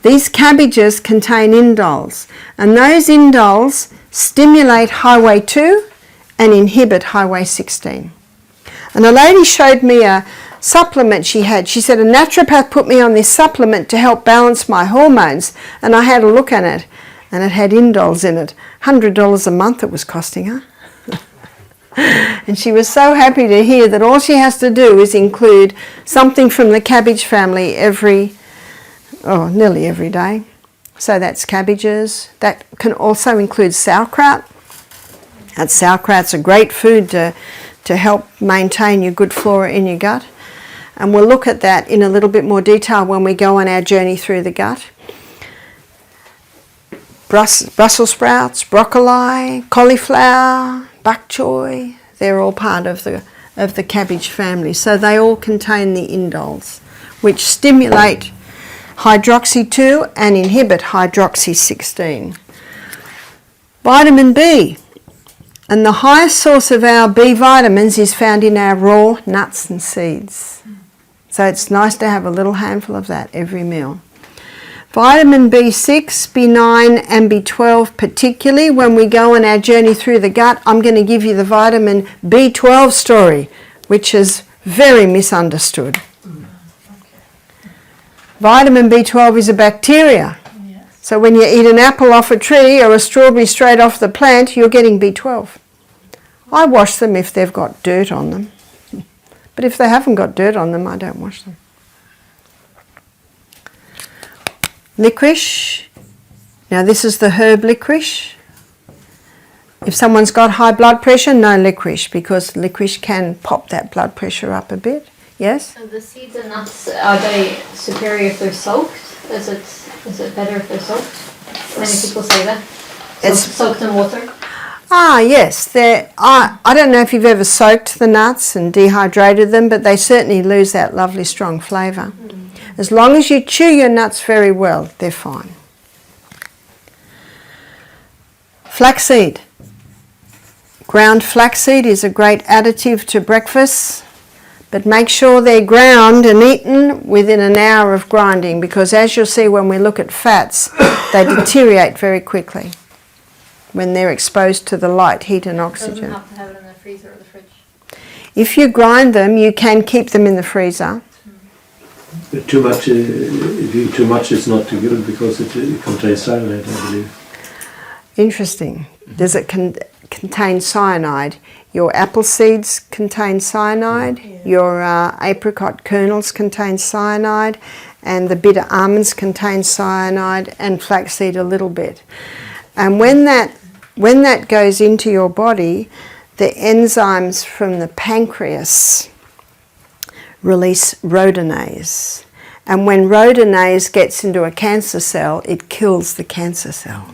Speaker 1: These cabbages contain indoles, and those indoles stimulate highway 2 and inhibit highway 16. And a lady showed me a supplement she had. She said, a naturopath put me on this supplement to help balance my hormones, and I had a look at it, and it had indoles in it. $100 a month it was costing her. And she was so happy to hear that all she has to do is include something from the cabbage family nearly every day. So that's cabbages. That can also include sauerkraut. And sauerkraut's a great food to help maintain your good flora in your gut. And we'll look at that in a little bit more detail when we go on our journey through the gut. Brussels sprouts, broccoli, cauliflower, bok choy, they're all part of the cabbage family. So they all contain the indoles, which stimulate hydroxy 2 and inhibit hydroxy 16. Vitamin B. And the highest source of our B vitamins is found in our raw nuts and seeds. So it's nice to have a little handful of that every meal. Vitamin B6, B9 and B12 particularly. When we go on our journey through the gut, I'm going to give you the vitamin B12 story, which is very misunderstood. Vitamin B12 is a bacteria. Yes. So when you eat an apple off a tree or a strawberry straight off the plant, you're getting B12. I wash them if they've got dirt on them. But if they haven't got dirt on them, I don't wash them. Licorice. Now this is the herb licorice. If someone's got high blood pressure, no licorice, because licorice can pop that blood pressure up a bit. Yes?
Speaker 3: So the seeds and nuts, are they superior if they're soaked? Is it better if they're soaked? Many people say that. Soaked in water?
Speaker 1: Ah, yes. I don't know if you've ever soaked the nuts and dehydrated them, but they certainly lose that lovely strong flavour. As long as you chew your nuts very well, they're fine. Flaxseed. Ground flaxseed is a great additive to breakfast, but make sure they're ground and eaten within an hour of grinding, because as you'll see when we look at fats, they deteriorate very quickly when they're exposed to the light, heat and oxygen.
Speaker 3: Doesn't have to have it in the freezer or the fridge.
Speaker 1: If you grind them, you can keep them in the freezer.
Speaker 4: But too much, if you eat too much, it's not too good because it contains cyanide, I believe.
Speaker 1: Interesting. Does it contain cyanide? Your apple seeds contain cyanide, your apricot kernels contain cyanide, and the bitter almonds contain cyanide, and flaxseed a little bit. And when that goes into your body, the enzymes from the pancreas release rhodonase. And when rhodonase gets into a cancer cell, it kills the cancer cell.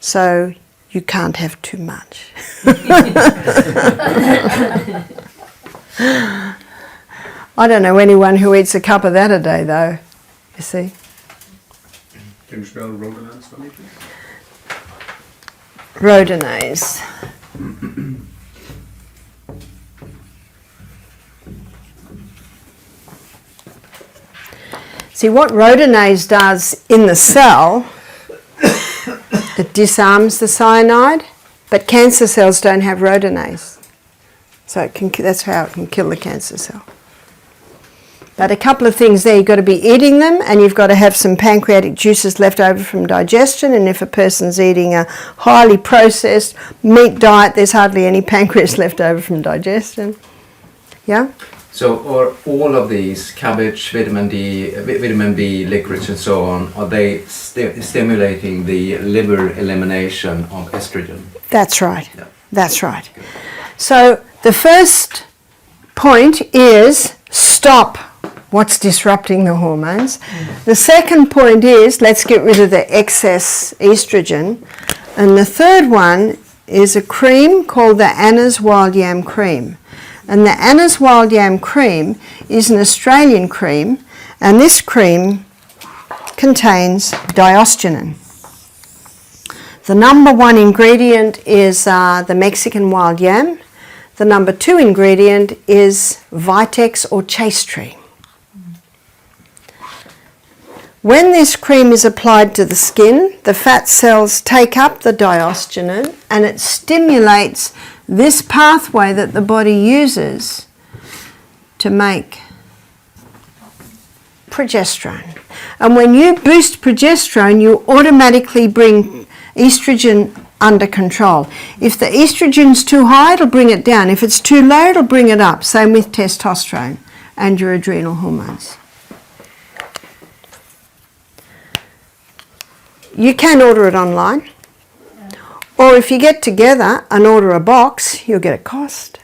Speaker 1: So you can't have too much. I don't know anyone who eats a cup of that a day, though, you see.
Speaker 4: Can you spell rhodonase for me, please?
Speaker 1: Rhodonase. See, what rhodonase does in the cell, it disarms the cyanide, but cancer cells don't have rhodonase. So that's how it can kill the cancer cell. But a couple of things there, you've got to be eating them, and you've got to have some pancreatic juices left over from digestion, and if a person's eating a highly processed meat diet, there's hardly any pancreas left over from digestion. Yeah?
Speaker 5: So are all of these, cabbage, vitamin D, vitamin B, licorice and so on, are they stimulating the liver elimination of estrogen?
Speaker 1: That's right.
Speaker 5: Yeah.
Speaker 1: That's right. So the first point is stop what's disrupting the hormones. The second point is let's get rid of the excess estrogen. And the third one is a cream called the Anna's Wild Yam Cream. And the Anna's Wild Yam Cream is an Australian cream, and this cream contains diosgenin. The number one ingredient is the Mexican wild yam. The number two ingredient is vitex or chaste tree. When this cream is applied to the skin, the fat cells take up the diosgenin and it stimulates this pathway that the body uses to make progesterone. And when you boost progesterone, you automatically bring estrogen under control. If the estrogen's too high, it'll bring it down. If it's too low, it'll bring it up. Same with testosterone and your adrenal hormones. You can order it online, or if you get together and order a box, you'll get a cost.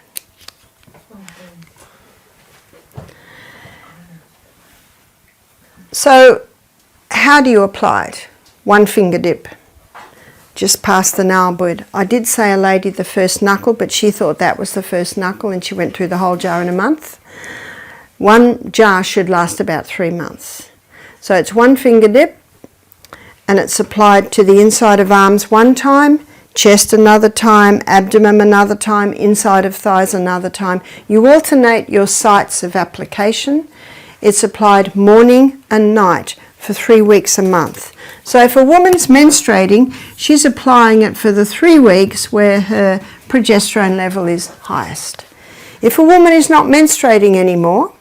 Speaker 1: So, how do you apply it? One finger dip, just past the nail bed. I did say a lady the first knuckle, but she thought that was the first knuckle and she went through the whole jar in a month. One jar should last about 3 months. So it's one finger dip, and it's applied to the inside of arms one time, chest another time, abdomen another time, inside of thighs another time. You alternate your sites of application. It's applied morning and night for 3 weeks a month. So if a woman's menstruating, she's applying it for the 3 weeks where her progesterone level is highest. If a woman is not menstruating anymore,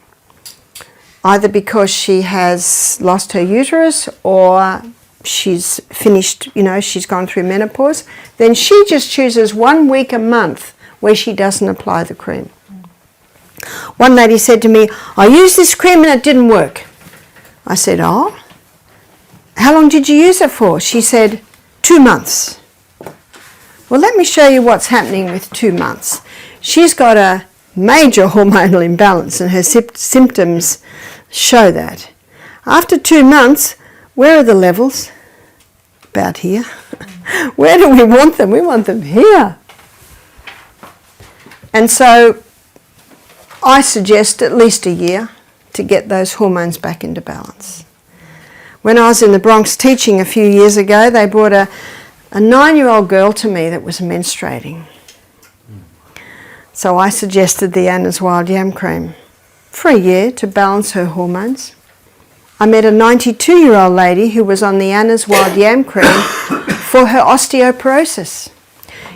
Speaker 1: either because she has lost her uterus or she's finished, she's gone through menopause, then she just chooses 1 week a month where she doesn't apply the cream. One lady said to me, I used this cream and it didn't work. I said, oh, how long did you use it for? She said, 2 months. Well, let me show you what's happening with 2 months. She's got a major hormonal imbalance and her symptoms show that. After 2 months, where are the levels? About here. Where do we want them? We want them here. And so I suggest at least a year to get those hormones back into balance. When I was in the Bronx teaching a few years ago, they brought a 9-year-old girl to me that was menstruating. So I suggested the Anna's Wild Yam Cream for a year to balance her hormones. I met a 92-year-old lady who was on the Anna's Wild Yam Cream for her osteoporosis.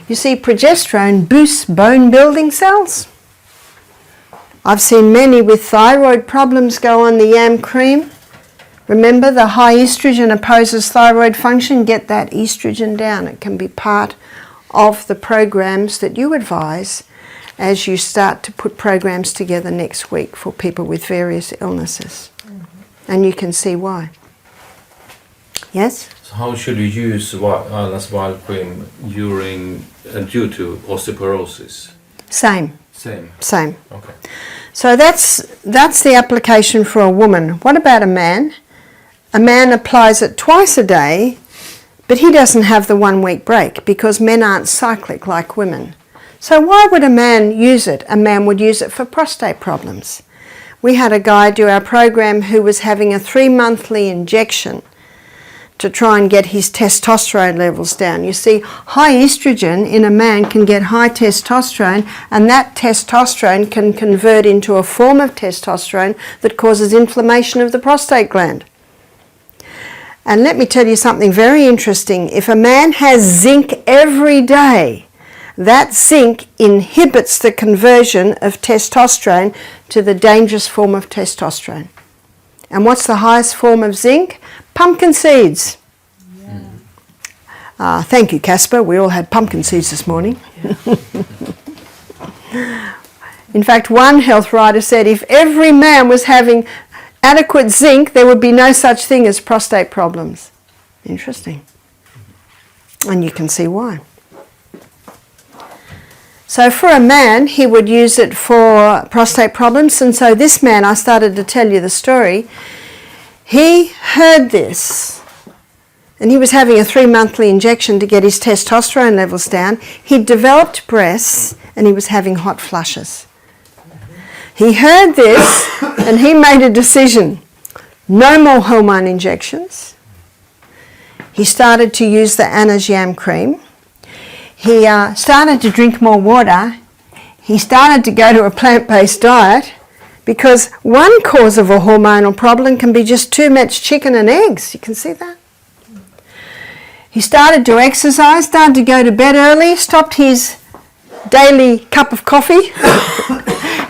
Speaker 1: You see, progesterone boosts bone-building cells. I've seen many with thyroid problems go on the yam cream. Remember, the high estrogen opposes thyroid function. Get that estrogen down. It can be part of the programs that you advise as you start to put programs together next week for people with various illnesses. And you can see why. Yes?
Speaker 6: So how should you use Anna's Wild Cream due to osteoporosis?
Speaker 1: Same.
Speaker 6: Same. Okay.
Speaker 1: So that's the application for a woman. What about a man? A man applies it twice a day, but he doesn't have the 1 week break because men aren't cyclic like women. So why would a man use it? A man would use it for prostate problems. We had a guy do our program who was having a 3-monthly injection to try and get his testosterone levels down. You see, high estrogen in a man can get high testosterone, and that testosterone can convert into a form of testosterone that causes inflammation of the prostate gland. And let me tell you something very interesting. If a man has zinc every day, that zinc inhibits the conversion of testosterone to the dangerous form of testosterone. And what's the highest form of zinc? Pumpkin seeds. Yeah. Thank you, Casper. We all had pumpkin seeds this morning. Yeah. In fact, one health writer said if every man was having adequate zinc, there would be no such thing as prostate problems. Interesting. And you can see why. So for a man, he would use it for prostate problems. And so this man, I started to tell you the story, he heard this. And he was having a 3-monthly injection to get his testosterone levels down. He developed breasts and he was having hot flushes. He heard this and he made a decision. No more hormone injections. He started to use the Anna's Yam Cream. He started to drink more water. He started to go to a plant-based diet Because one cause of a hormonal problem can be just too much chicken and eggs. You can see that? He started to exercise, started to go to bed early, stopped his daily cup of coffee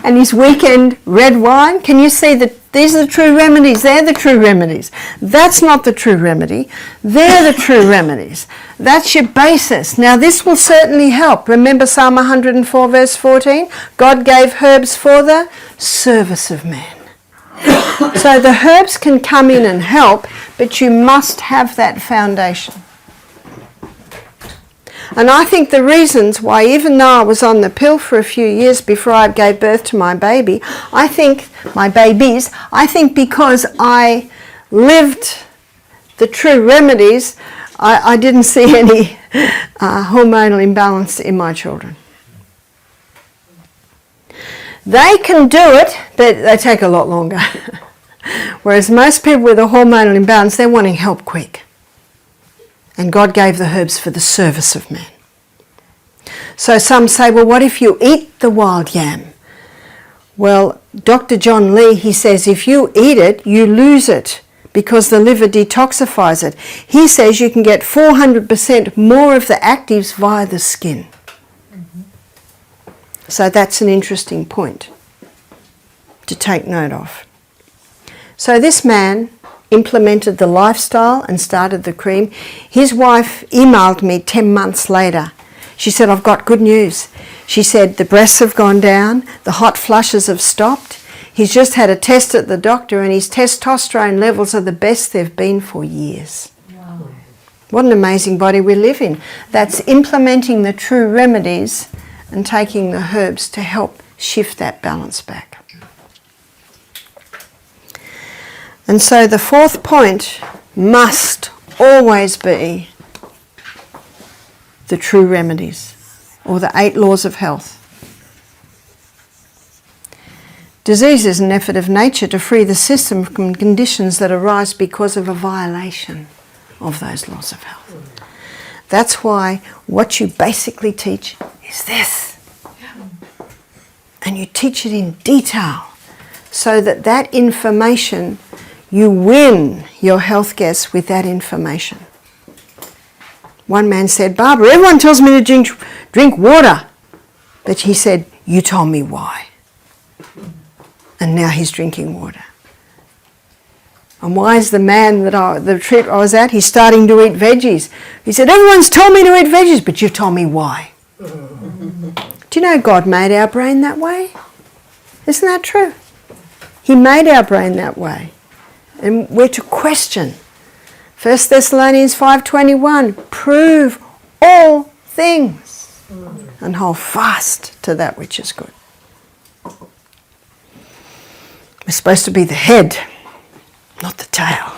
Speaker 1: and his weekend red wine. Can you see that these are the true remedies? They're the true remedies. That's not the true remedy. They're the true remedies. That's your basis. Now this will certainly help. Remember Psalm 104 verse 14? God gave herbs for the service of man. So the herbs can come in and help, but you must have that foundation. And I think the reasons why, even though I was on the pill for a few years before I gave birth to my baby, I think because I lived the true remedies, I didn't see any hormonal imbalance in my children. They can do it, but they take a lot longer. Whereas most people with a hormonal imbalance, they're wanting help quick. And God gave the herbs for the service of man. So some say, well, what if you eat the wild yam? Well, Dr. John Lee, he says, if you eat it, you lose it because the liver detoxifies it. He says you can get 400% more of the actives via the skin. So that's an interesting point to take note of. So this man implemented the lifestyle and started the cream. His wife emailed me 10 months later. She said, I've got good news. She said, the breasts have gone down, the hot flushes have stopped. He's just had a test at the doctor and his testosterone levels are the best they've been for years. Wow. What an amazing body we live in. That's implementing the true remedies and taking the herbs to help shift that balance back. And so the fourth point must always be the true remedies, or the 8 laws of health. Disease is an effort of nature to free the system from conditions that arise because of a violation of those laws of health. That's why what you basically teach is this. And you teach it in detail so that that information, you win your health guests with that information. One man said, Barbara, everyone tells me to drink water. But he said, you told me why. And now he's drinking water. And why is the man the trip I was at, he's starting to eat veggies. He said, everyone's told me to eat veggies, but you've told me why. Do you know God made our brain that way? Isn't that true? He made our brain that way. And we're to question. 1 Thessalonians 5:21, prove all things and hold fast to that which is good. We're supposed to be the head, not the tail.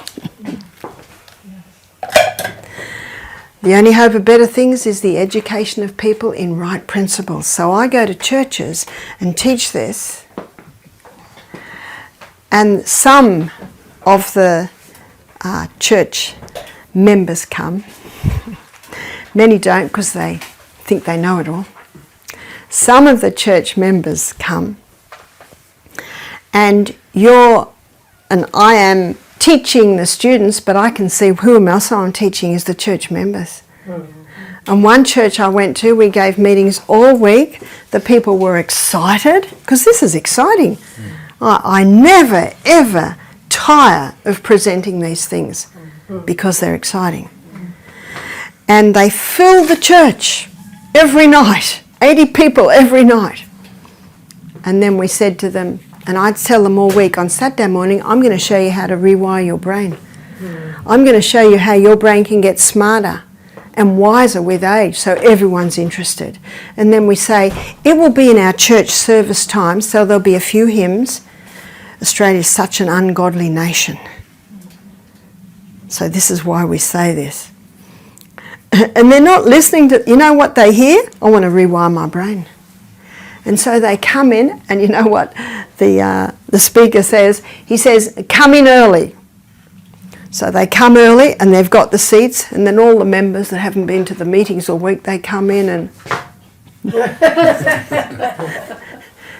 Speaker 1: The only hope of better things is the education of people in right principles. So I go to churches and teach this, and some of the church members come. Many don't because they think they know it all. Some of the church members come, and I am teaching the students, but I can see who else I'm teaching is the church members. And one church I went to, we gave meetings all week. The people were excited because this is exciting. I never ever tire of presenting these things because they're exciting. And they filled the church every night, 80 people every night. And then we said to them, and I'd tell them all week, on Saturday morning, I'm going to show you how to rewire your brain. I'm going to show you how your brain can get smarter and wiser with age, so everyone's interested. And then we say, it will be in our church service time, so there'll be a few hymns. Australia is such an ungodly nation. So this is why we say this. And they're not listening to, you know what they hear? I want to rewire my brain. And so they come in, and you know what the speaker says? He says, come in early. So they come early and they've got the seats, and then all the members that haven't been to the meetings all week, they come in and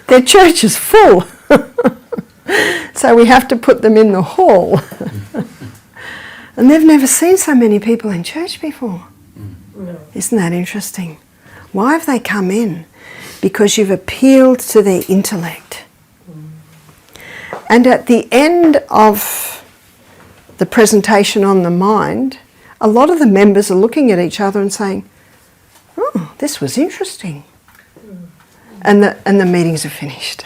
Speaker 1: their church is full. So we have to put them in the hall. And they've never seen so many people in church before.
Speaker 7: No.
Speaker 1: Isn't that interesting? Why have they come in? Because you've appealed to their intellect. And at the end of the presentation on the mind, a lot of the members are looking at each other and saying, oh, this was interesting. And the meetings are finished.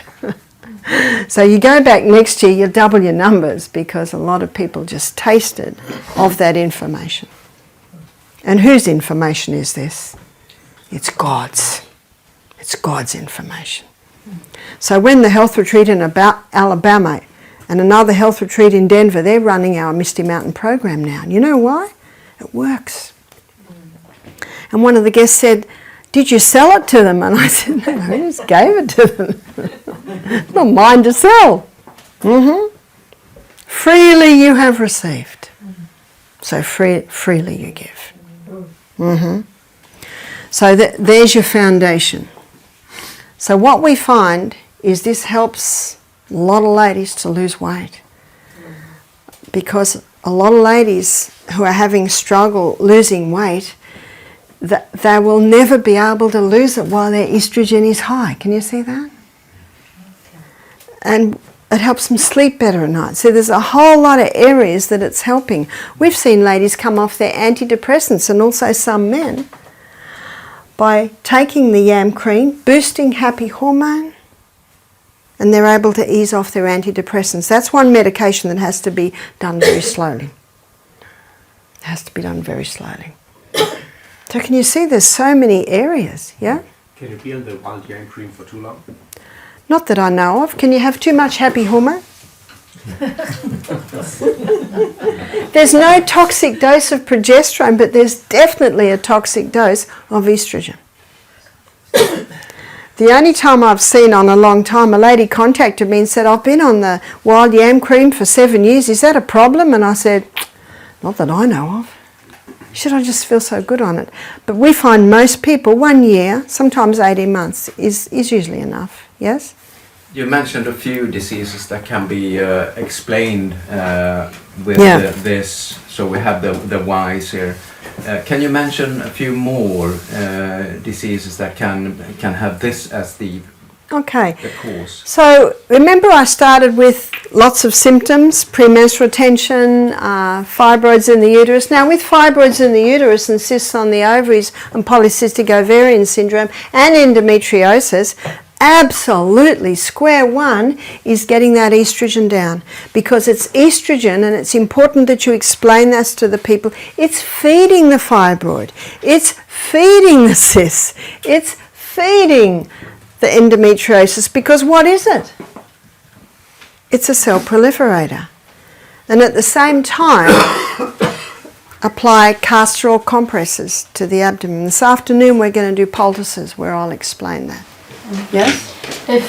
Speaker 1: So you go back next year, you double your numbers because a lot of people just tasted of that information. And whose information is this? It's God's. It's God's information. So when the health retreat in Alabama and another health retreat in Denver, they're running our Misty Mountain program now. And you know why? It works. And one of the guests said, did you sell it to them? And I said, no, I just gave it to them. Not mine to sell. Freely you have received. So freely you give. So there's your foundation. So what we find is this helps a lot of ladies to lose weight. Because a lot of ladies who are having struggle losing weight, they will never be able to lose it while their estrogen is high. Can you see that? And it helps them sleep better at night. So there's a whole lot of areas that it's helping. We've seen ladies come off their antidepressants, and also some men, by taking the yam cream, boosting happy hormone, and they're able to ease off their antidepressants. That's one medication that has to be done very slowly. It has to be done very slowly. So can you see there's so many areas, yeah?
Speaker 8: Can you be on the wild yam cream for too long?
Speaker 1: Not that I know of. Can you have too much happy hormone? There's no toxic dose of progesterone, but there's definitely a toxic dose of estrogen. The only time I've seen on a long time, a lady contacted me and said, I've been on the wild yam cream for 7 years. Is that a problem? And I said, not that I know of. She said, I just feel so good on it. But we find most people 1 year, sometimes 18 months, is usually enough. Yes?
Speaker 5: You mentioned a few diseases that can be explained with this. So we have the whys here. Can you mention a few more diseases that can have this as the cause?
Speaker 1: So remember I started with lots of symptoms, premenstrual tension, fibroids in the uterus. Now with fibroids in the uterus and cysts on the ovaries and polycystic ovarian syndrome and endometriosis, absolutely square one is getting that estrogen down, because it's estrogen, and it's important that you explain this to the people. It's feeding the fibroid, it's feeding the cysts, it's feeding the endometriosis, because what is it? It's a cell proliferator. And at the same time, apply castor oil compresses to the abdomen. This afternoon we're going to do poultices where I'll explain that. Yes?
Speaker 3: If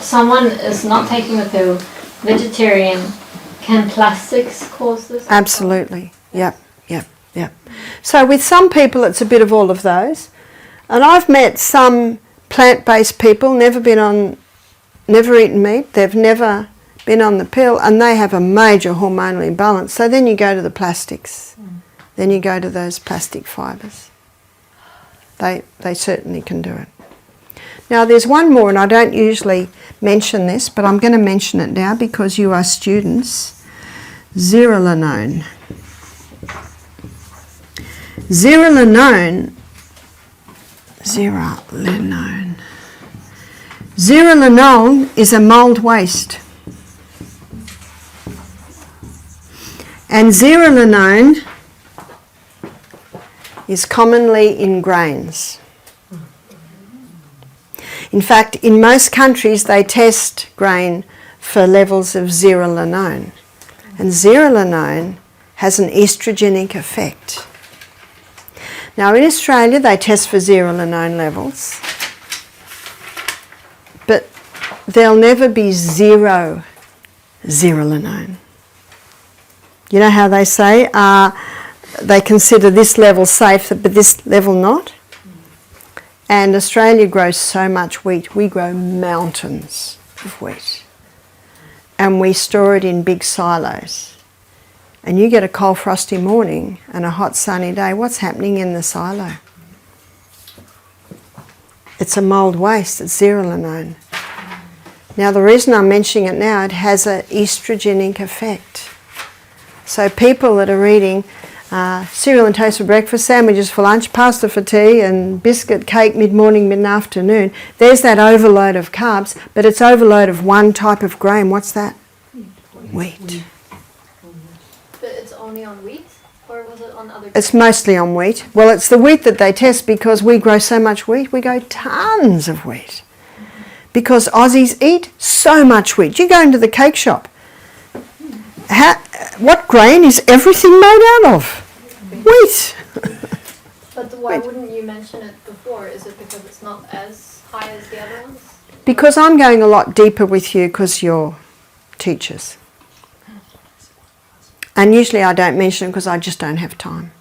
Speaker 3: someone is not taking the pill, vegetarian, can plastics cause this?
Speaker 1: Absolutely. Yep. So with some people it's a bit of all of those. And I've met some plant-based people, never eaten meat, they've never been on the pill, and they have a major hormonal imbalance. So then you go to the plastics. Then you go to those plastic fibres. They certainly can do it. Now there's one more, and I don't usually mention this, but I'm going to mention it now because you are students. Zearalenone. Zearalenone is a mold waste. And zearalenone is commonly in grains. In fact, in most countries they test grain for levels of zearalenone. And zearalenone has an estrogenic effect. Now in Australia they test for zearalenone levels, but there'll never be zero zearalenone. You know how they say they consider this level safe but this level not? And Australia grows so much wheat. We grow mountains of wheat. and we store it in big silos. And you get a cold frosty morning and a hot sunny day, what's happening in the silo? It's a mould waste, it's zearalenone. Now the reason I'm mentioning it now, it has an estrogenic effect. So people that are eating cereal and toast for breakfast, sandwiches for lunch, pasta for tea, and biscuit, cake mid-morning, mid-afternoon, there's that overload of carbs, but it's overload of one type of grain. What's that? Wheat.
Speaker 3: But it's only on wheat, or was it on other?
Speaker 1: It's mostly on wheat. Well, it's the wheat that they test because we grow so much wheat. We grow tons of wheat. Because Aussies eat so much wheat. You go into the cake shop. What grain is everything made out of? Wheat.
Speaker 3: But why wouldn't you mention it before? Is it because it's not as high as the other ones?
Speaker 1: Because I'm going a lot deeper with you because you're teachers. And usually I don't mention it because I just don't have time.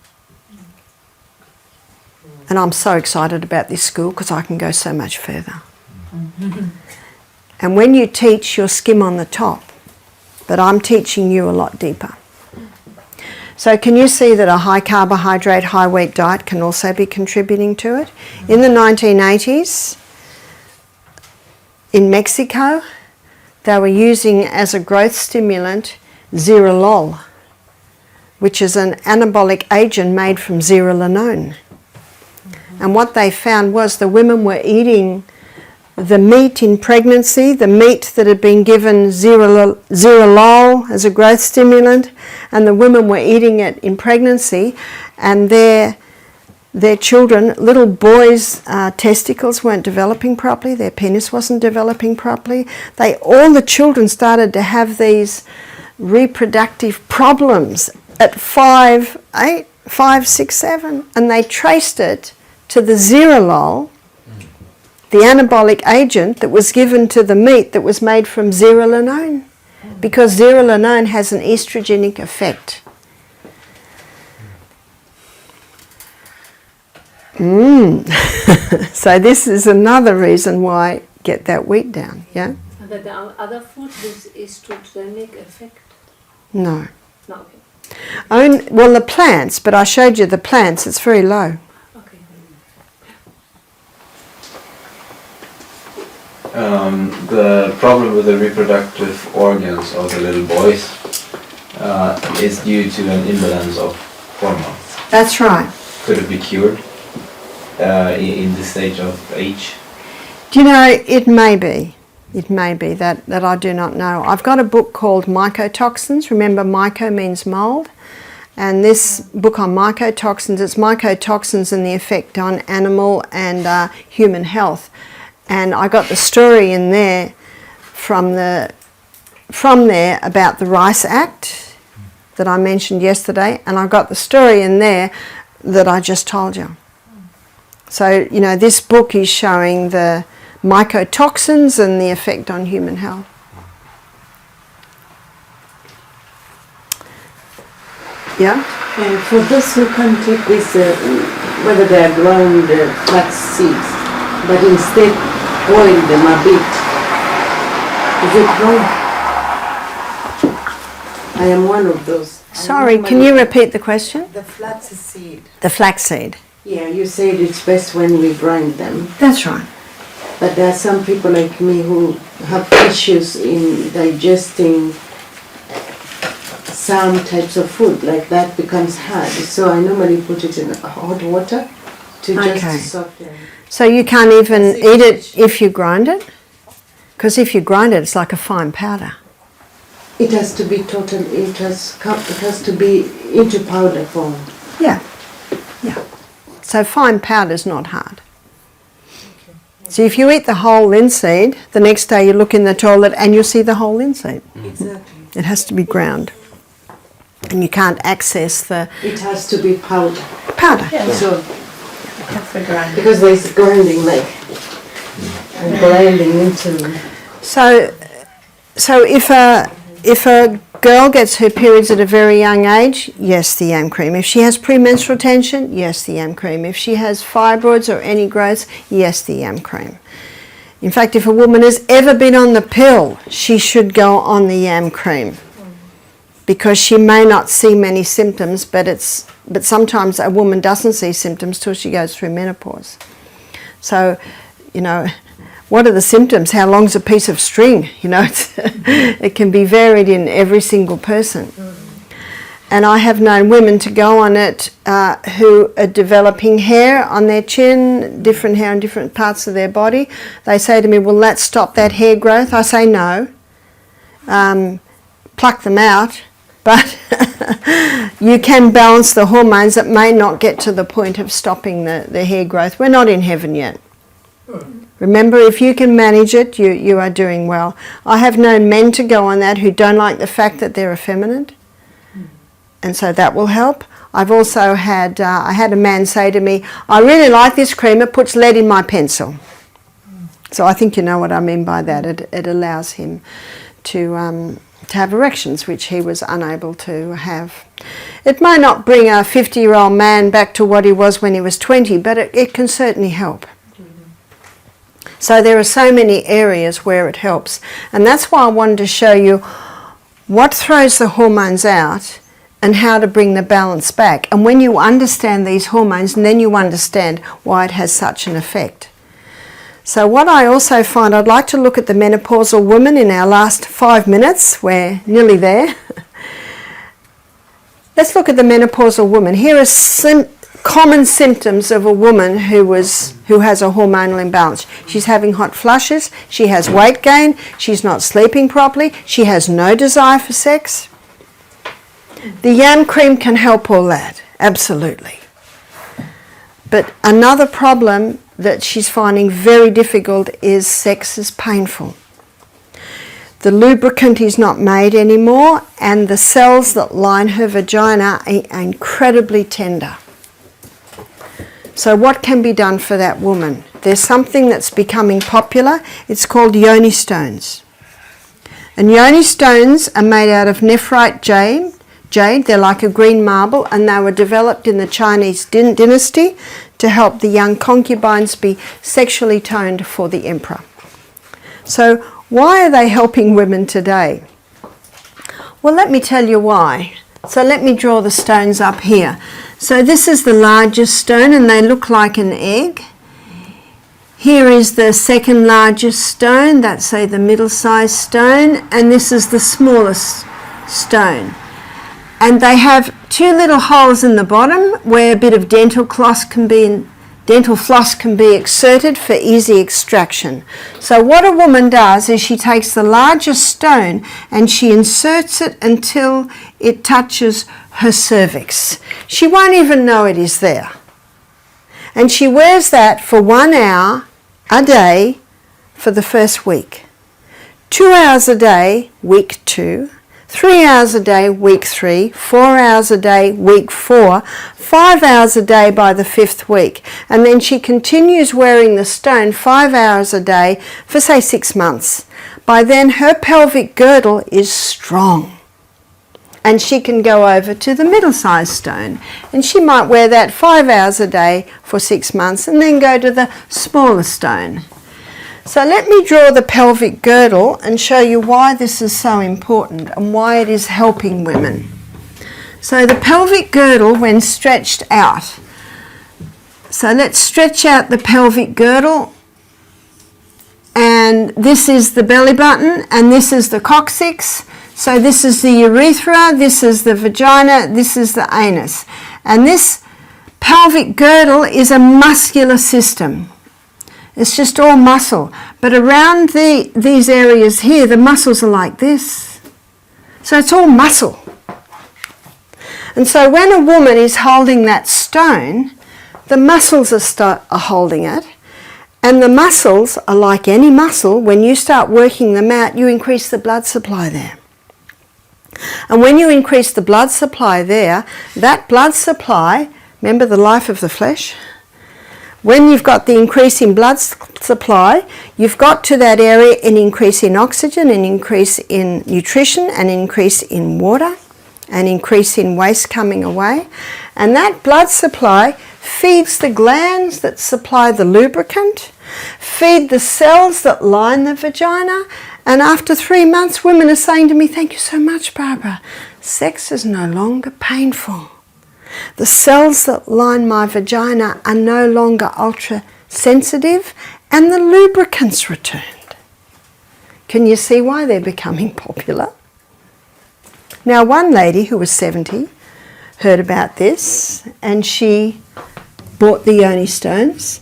Speaker 1: And I'm so excited about this school because I can go so much further. And when you teach, you'll skim on the top. But I'm teaching you a lot deeper. So can you see that a high carbohydrate, high wheat diet can also be contributing to it? In the 1980s, in Mexico, they were using as a growth stimulant zearalenone, which is an anabolic agent made from zearalenone. And what they found was the women were eating the meat in pregnancy, the meat that had been given zearalenone as a growth stimulant, and the women were eating it in pregnancy, and their children, little boys' testicles weren't developing properly, their penis wasn't developing properly. All the children started to have these reproductive problems at 5, 6, 7, and they traced it to the zearalenone, the anabolic agent that was given to the meat that was made from zearalenone, because zearalenone has an estrogenic effect. So this is another reason why get that wheat down, yeah?
Speaker 7: Are there other foods with estrogenic effect?
Speaker 1: No.
Speaker 7: No, okay.
Speaker 1: Well, the plants, but I showed you the plants, it's very low.
Speaker 7: Okay.
Speaker 9: The problem with the reproductive organs of the little boys is due to an imbalance of hormones.
Speaker 1: That's right.
Speaker 9: Could it be cured in this stage of age?
Speaker 1: Do you know, it may be. It may be that I do not know. I've got a book called Mycotoxins. Remember, myco means mould. And this book on mycotoxins, it's mycotoxins and the effect on animal and human health. And I got the story in there from there about the Rice Act that I mentioned yesterday, and I got the story in there that I just told you. So, you know, this book is showing the mycotoxins and the effect on human health. Yeah?
Speaker 10: And for those who can't take this, whether they are ground flax seeds, but instead boil them a bit, is it wrong? I am one of those.
Speaker 1: Sorry, can you repeat the question?
Speaker 10: The flax seed.
Speaker 1: The flaxseed.
Speaker 10: Yeah, you said it's best when we grind them.
Speaker 1: That's right.
Speaker 10: But there are some people like me who have issues in digesting some types of food, like that becomes hard. So I normally put it in hot water to just soften.
Speaker 1: So you can't even eat it if you grind it? Because if you grind it, it's like a fine powder.
Speaker 10: It has to be it has to be into powder form.
Speaker 1: Yeah, yeah. So fine powder is not hard. So if you eat the whole linseed, the next day you look in the toilet and you'll see the whole linseed.
Speaker 10: Exactly.
Speaker 1: It has to be ground. And you can't access the...
Speaker 10: It has to be powder.
Speaker 1: Powder.
Speaker 2: Yeah.
Speaker 10: So,
Speaker 2: That's the grind.
Speaker 10: because there's grinding and grinding into...
Speaker 1: So if a girl gets her periods at a very young age, yes, the yam cream. If she has premenstrual tension, yes, the yam cream. If she has fibroids or any growths, yes, the yam cream. In fact, if a woman has ever been on the pill, she should go on the yam cream, because she may not see many symptoms, but sometimes a woman doesn't see symptoms till she goes through menopause. So, you know, what are the symptoms? How long's a piece of string? You know, it can be varied in every single person. And I have known women to go on it who are developing hair on their chin, different hair on different parts of their body. They say to me, will that stop that hair growth? I say no. Pluck them out. But you can balance the hormones that may not get to the point of stopping the hair growth. We're not in heaven yet. Remember, if you can manage it, you are doing well. I have known men to go on that who don't like the fact that they're effeminate. And so that will help. I've also had, I had a man say to me, I really like this cream, it puts lead in my pencil. So I think you know what I mean by that. It allows him to have erections, which he was unable to have. It may not bring a 50-year-old man back to what he was when he was 20, but it can certainly help. So there are so many areas where it helps. And that's why I wanted to show you what throws the hormones out and how to bring the balance back. And when you understand these hormones, then you understand why it has such an effect. So what I also find, I'd like to look at the menopausal woman in our last 5 minutes. We're nearly there. Let's look at the menopausal woman. Here are some common symptoms of a woman who has a hormonal imbalance. She's having hot flushes, she has weight gain, she's not sleeping properly, she has no desire for sex. The yam cream can help all that, absolutely. But another problem that she's finding very difficult is sex is painful. The lubricant is not made anymore, and the cells that line her vagina are incredibly tender. So what can be done for that woman? There's something that's becoming popular. It's called yoni stones. And yoni stones are made out of nephrite jade. They're like a green marble, and they were developed in the Chinese dynasty to help the young concubines be sexually toned for the emperor. So why are they helping women today? Well, let me tell you why. So let me draw the stones up here. So this is the largest stone, and they look like an egg. Here is the second largest stone, that's say the middle-sized stone, and this is the smallest stone. And they have two little holes in the bottom where a bit of dental floss can be exerted for easy extraction. So what a woman does is she takes the largest stone and she inserts it until it touches her cervix. She won't even know it is there. And she wears that for 1 hour a day for the first week. 2 hours a day, week 2. 3 hours a day, week 3, 4 hours a day, week 4, 5 hours a day by the 5th week. And then she continues wearing the stone 5 hours a day for say 6 months. By then her pelvic girdle is strong. And she can go over to the middle-sized stone. And she might wear that 5 hours a day for 6 months and then go to the smaller stone. So let me draw the pelvic girdle and show you why this is so important and why it is helping women. So the pelvic girdle when stretched out. So let's stretch out the pelvic girdle, and this is the belly button and this is the coccyx. So this is the urethra, this is the vagina, this is the anus. And this pelvic girdle is a muscular system. It's just all muscle. But around these areas here, the muscles are like this. So it's all muscle. And so when a woman is holding that stone, the muscles are holding it. And the muscles are like any muscle. When you start working them out, you increase the blood supply there. And when you increase the blood supply there, that blood supply, remember the life of the flesh? When you've got the increase in blood supply, you've got to that area an increase in oxygen, an increase in nutrition, an increase in water, an increase in waste coming away. And that blood supply feeds the glands that supply the lubricant, feed the cells that line the vagina, and after 3 months women are saying to me, "Thank you so much, Barbara. Sex is no longer painful. The cells that line my vagina are no longer ultra sensitive and the lubricant's returned." Can you see why they're becoming popular? Now, one lady who was 70 heard about this and she bought the yoni stones,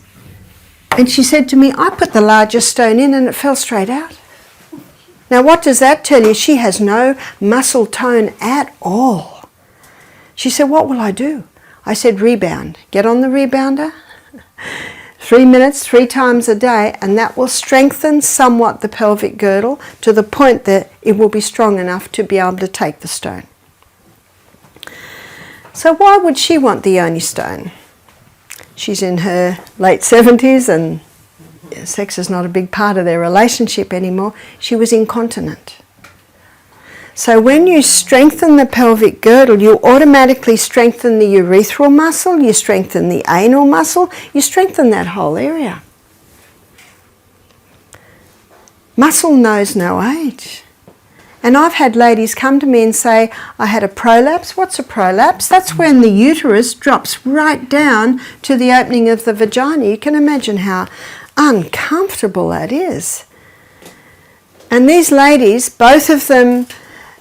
Speaker 1: and she said to me, "I put the largest stone in and it fell straight out." Now, what does that tell you? She has no muscle tone at all. She said, "What will I do?" I said, "Rebound. Get on the rebounder, 3 minutes, 3 times a day, and that will strengthen somewhat the pelvic girdle to the point that it will be strong enough to be able to take the stone." So why would she want the yoni stone? She's in her late 70s and sex is not a big part of their relationship anymore. She was incontinent. So when you strengthen the pelvic girdle, you automatically strengthen the urethral muscle, you strengthen the anal muscle, you strengthen that whole area. Muscle knows no age. And I've had ladies come to me and say, "I had a prolapse." What's a prolapse? That's when the uterus drops right down to the opening of the vagina. You can imagine how uncomfortable that is. And these ladies, both of them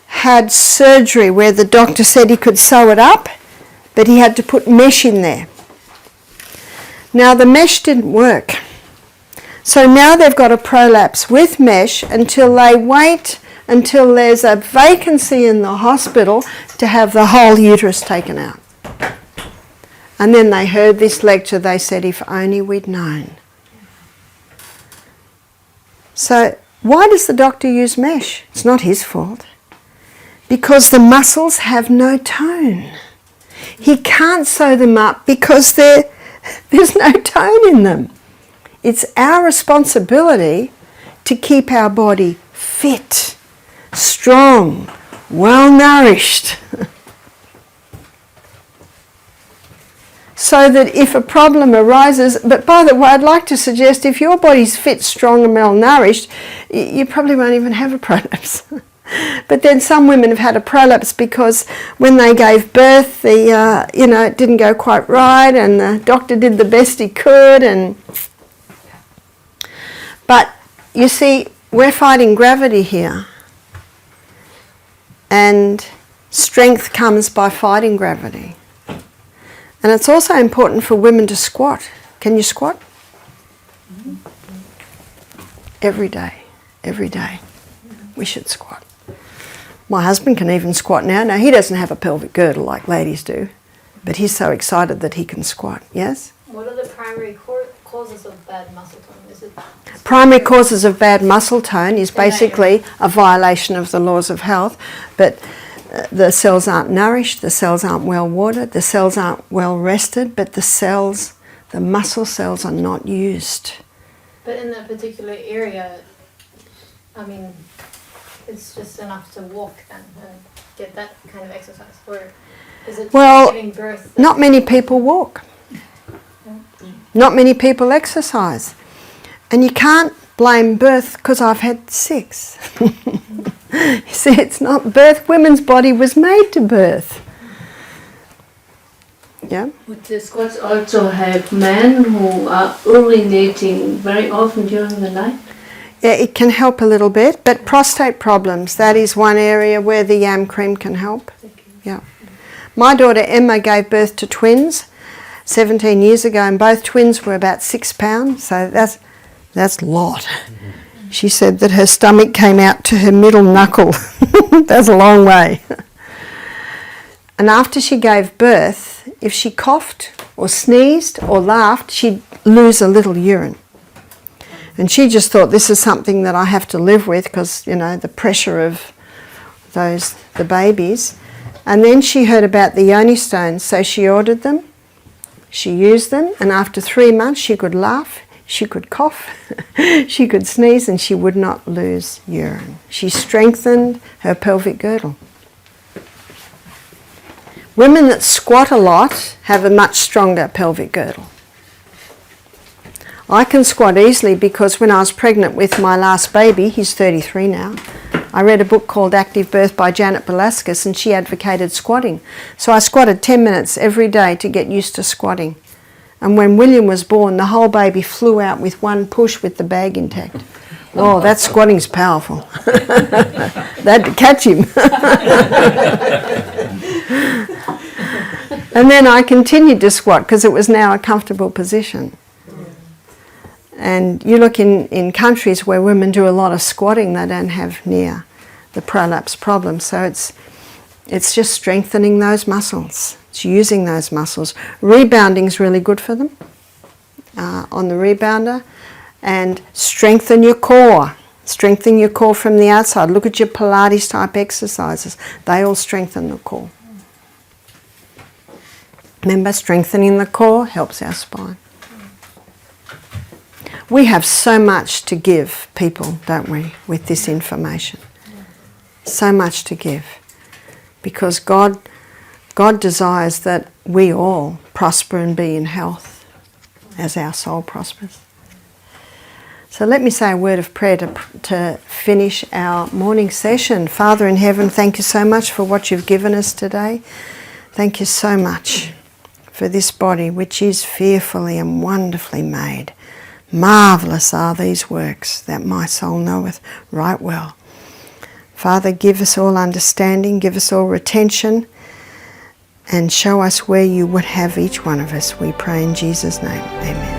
Speaker 1: had surgery where the doctor said he could sew it up, but he had to put mesh in there. Now the mesh didn't work. So now they've got a prolapse with mesh until they wait until there's a vacancy in the hospital to have the whole uterus taken out. And then they heard this lecture, they said, "If only we'd known." So why does the doctor use mesh? It's not his fault. Because the muscles have no tone. He can't sew them up because there's no tone in them. It's our responsibility to keep our body fit, strong, well-nourished. So that if a problem arises, but by the way, I'd like to suggest if your body's fit, strong and well-nourished, you probably won't even have a prolapse. But then some women have had a prolapse because when they gave birth, it didn't go quite right, and the doctor did the best he could. But you see, we're fighting gravity here, and strength comes by fighting gravity. And it's also important for women to squat. Can you squat? Every day, every day. We should squat. My husband can even squat now. Now, he doesn't have a pelvic girdle like ladies do, but he's so excited that he can squat. Yes?
Speaker 3: What are the primary causes of bad muscle tone? Is it
Speaker 1: primary causes of bad muscle tone is basically a violation of the laws of health, but the cells aren't nourished, the cells aren't well watered, the cells aren't well rested, but the muscle cells are not used.
Speaker 3: But in that particular area, I mean, it's just enough to walk then and get that kind of exercise? Or is it giving birth?
Speaker 1: Not many people walk. Not many people exercise. And you can't blame birth because I've had 6. You see, it's not birth. Women's body was made to birth. Yeah?
Speaker 7: Would the Scots also have men who are urinating very often during the night?
Speaker 1: Yeah, it can help a little bit, but prostate problems, that is one area where the yam cream can help. Yeah. My daughter Emma gave birth to twins 17 years ago, and both twins were about 6 pounds, so that's a lot. She said that her stomach came out to her middle knuckle. That's a long way. And after she gave birth, if she coughed or sneezed or laughed, she'd lose a little urine. And she just thought, this is something that I have to live with because, the pressure of the babies. And then she heard about the yoni stones, so she ordered them. She used them, and after 3 months she could laugh, she could cough, she could sneeze, and she would not lose urine. She strengthened her pelvic girdle. Women that squat a lot have a much stronger pelvic girdle. I can squat easily because when I was pregnant with my last baby, he's 33 now, I read a book called Active Birth by Janet Velasquez, and she advocated squatting. So I squatted 10 minutes every day to get used to squatting. And when William was born, the whole baby flew out with one push with the bag intact. Oh, that squatting's powerful. They had to catch him. And then I continued to squat because it was now a comfortable position. And you look in countries where women do a lot of squatting, they don't have near the prolapse problem. So it's just strengthening those muscles. It's using those muscles. Rebounding's really good for them on the rebounder. And strengthen your core. Strengthen your core from the outside. Look at your Pilates type exercises. They all strengthen the core. Remember, strengthening the core helps our spine. We have so much to give people, don't we, with this information. So much to give. Because God desires that we all prosper and be in health as our soul prospers. So let me say a word of prayer to finish our morning session. Father in heaven, thank you so much for what you've given us today. Thank you so much for this body which is fearfully and wonderfully made. Marvellous are these works that my soul knoweth right well. Father, give us all understanding, give us all retention, and show us where you would have each one of us. We pray in Jesus' name. Amen.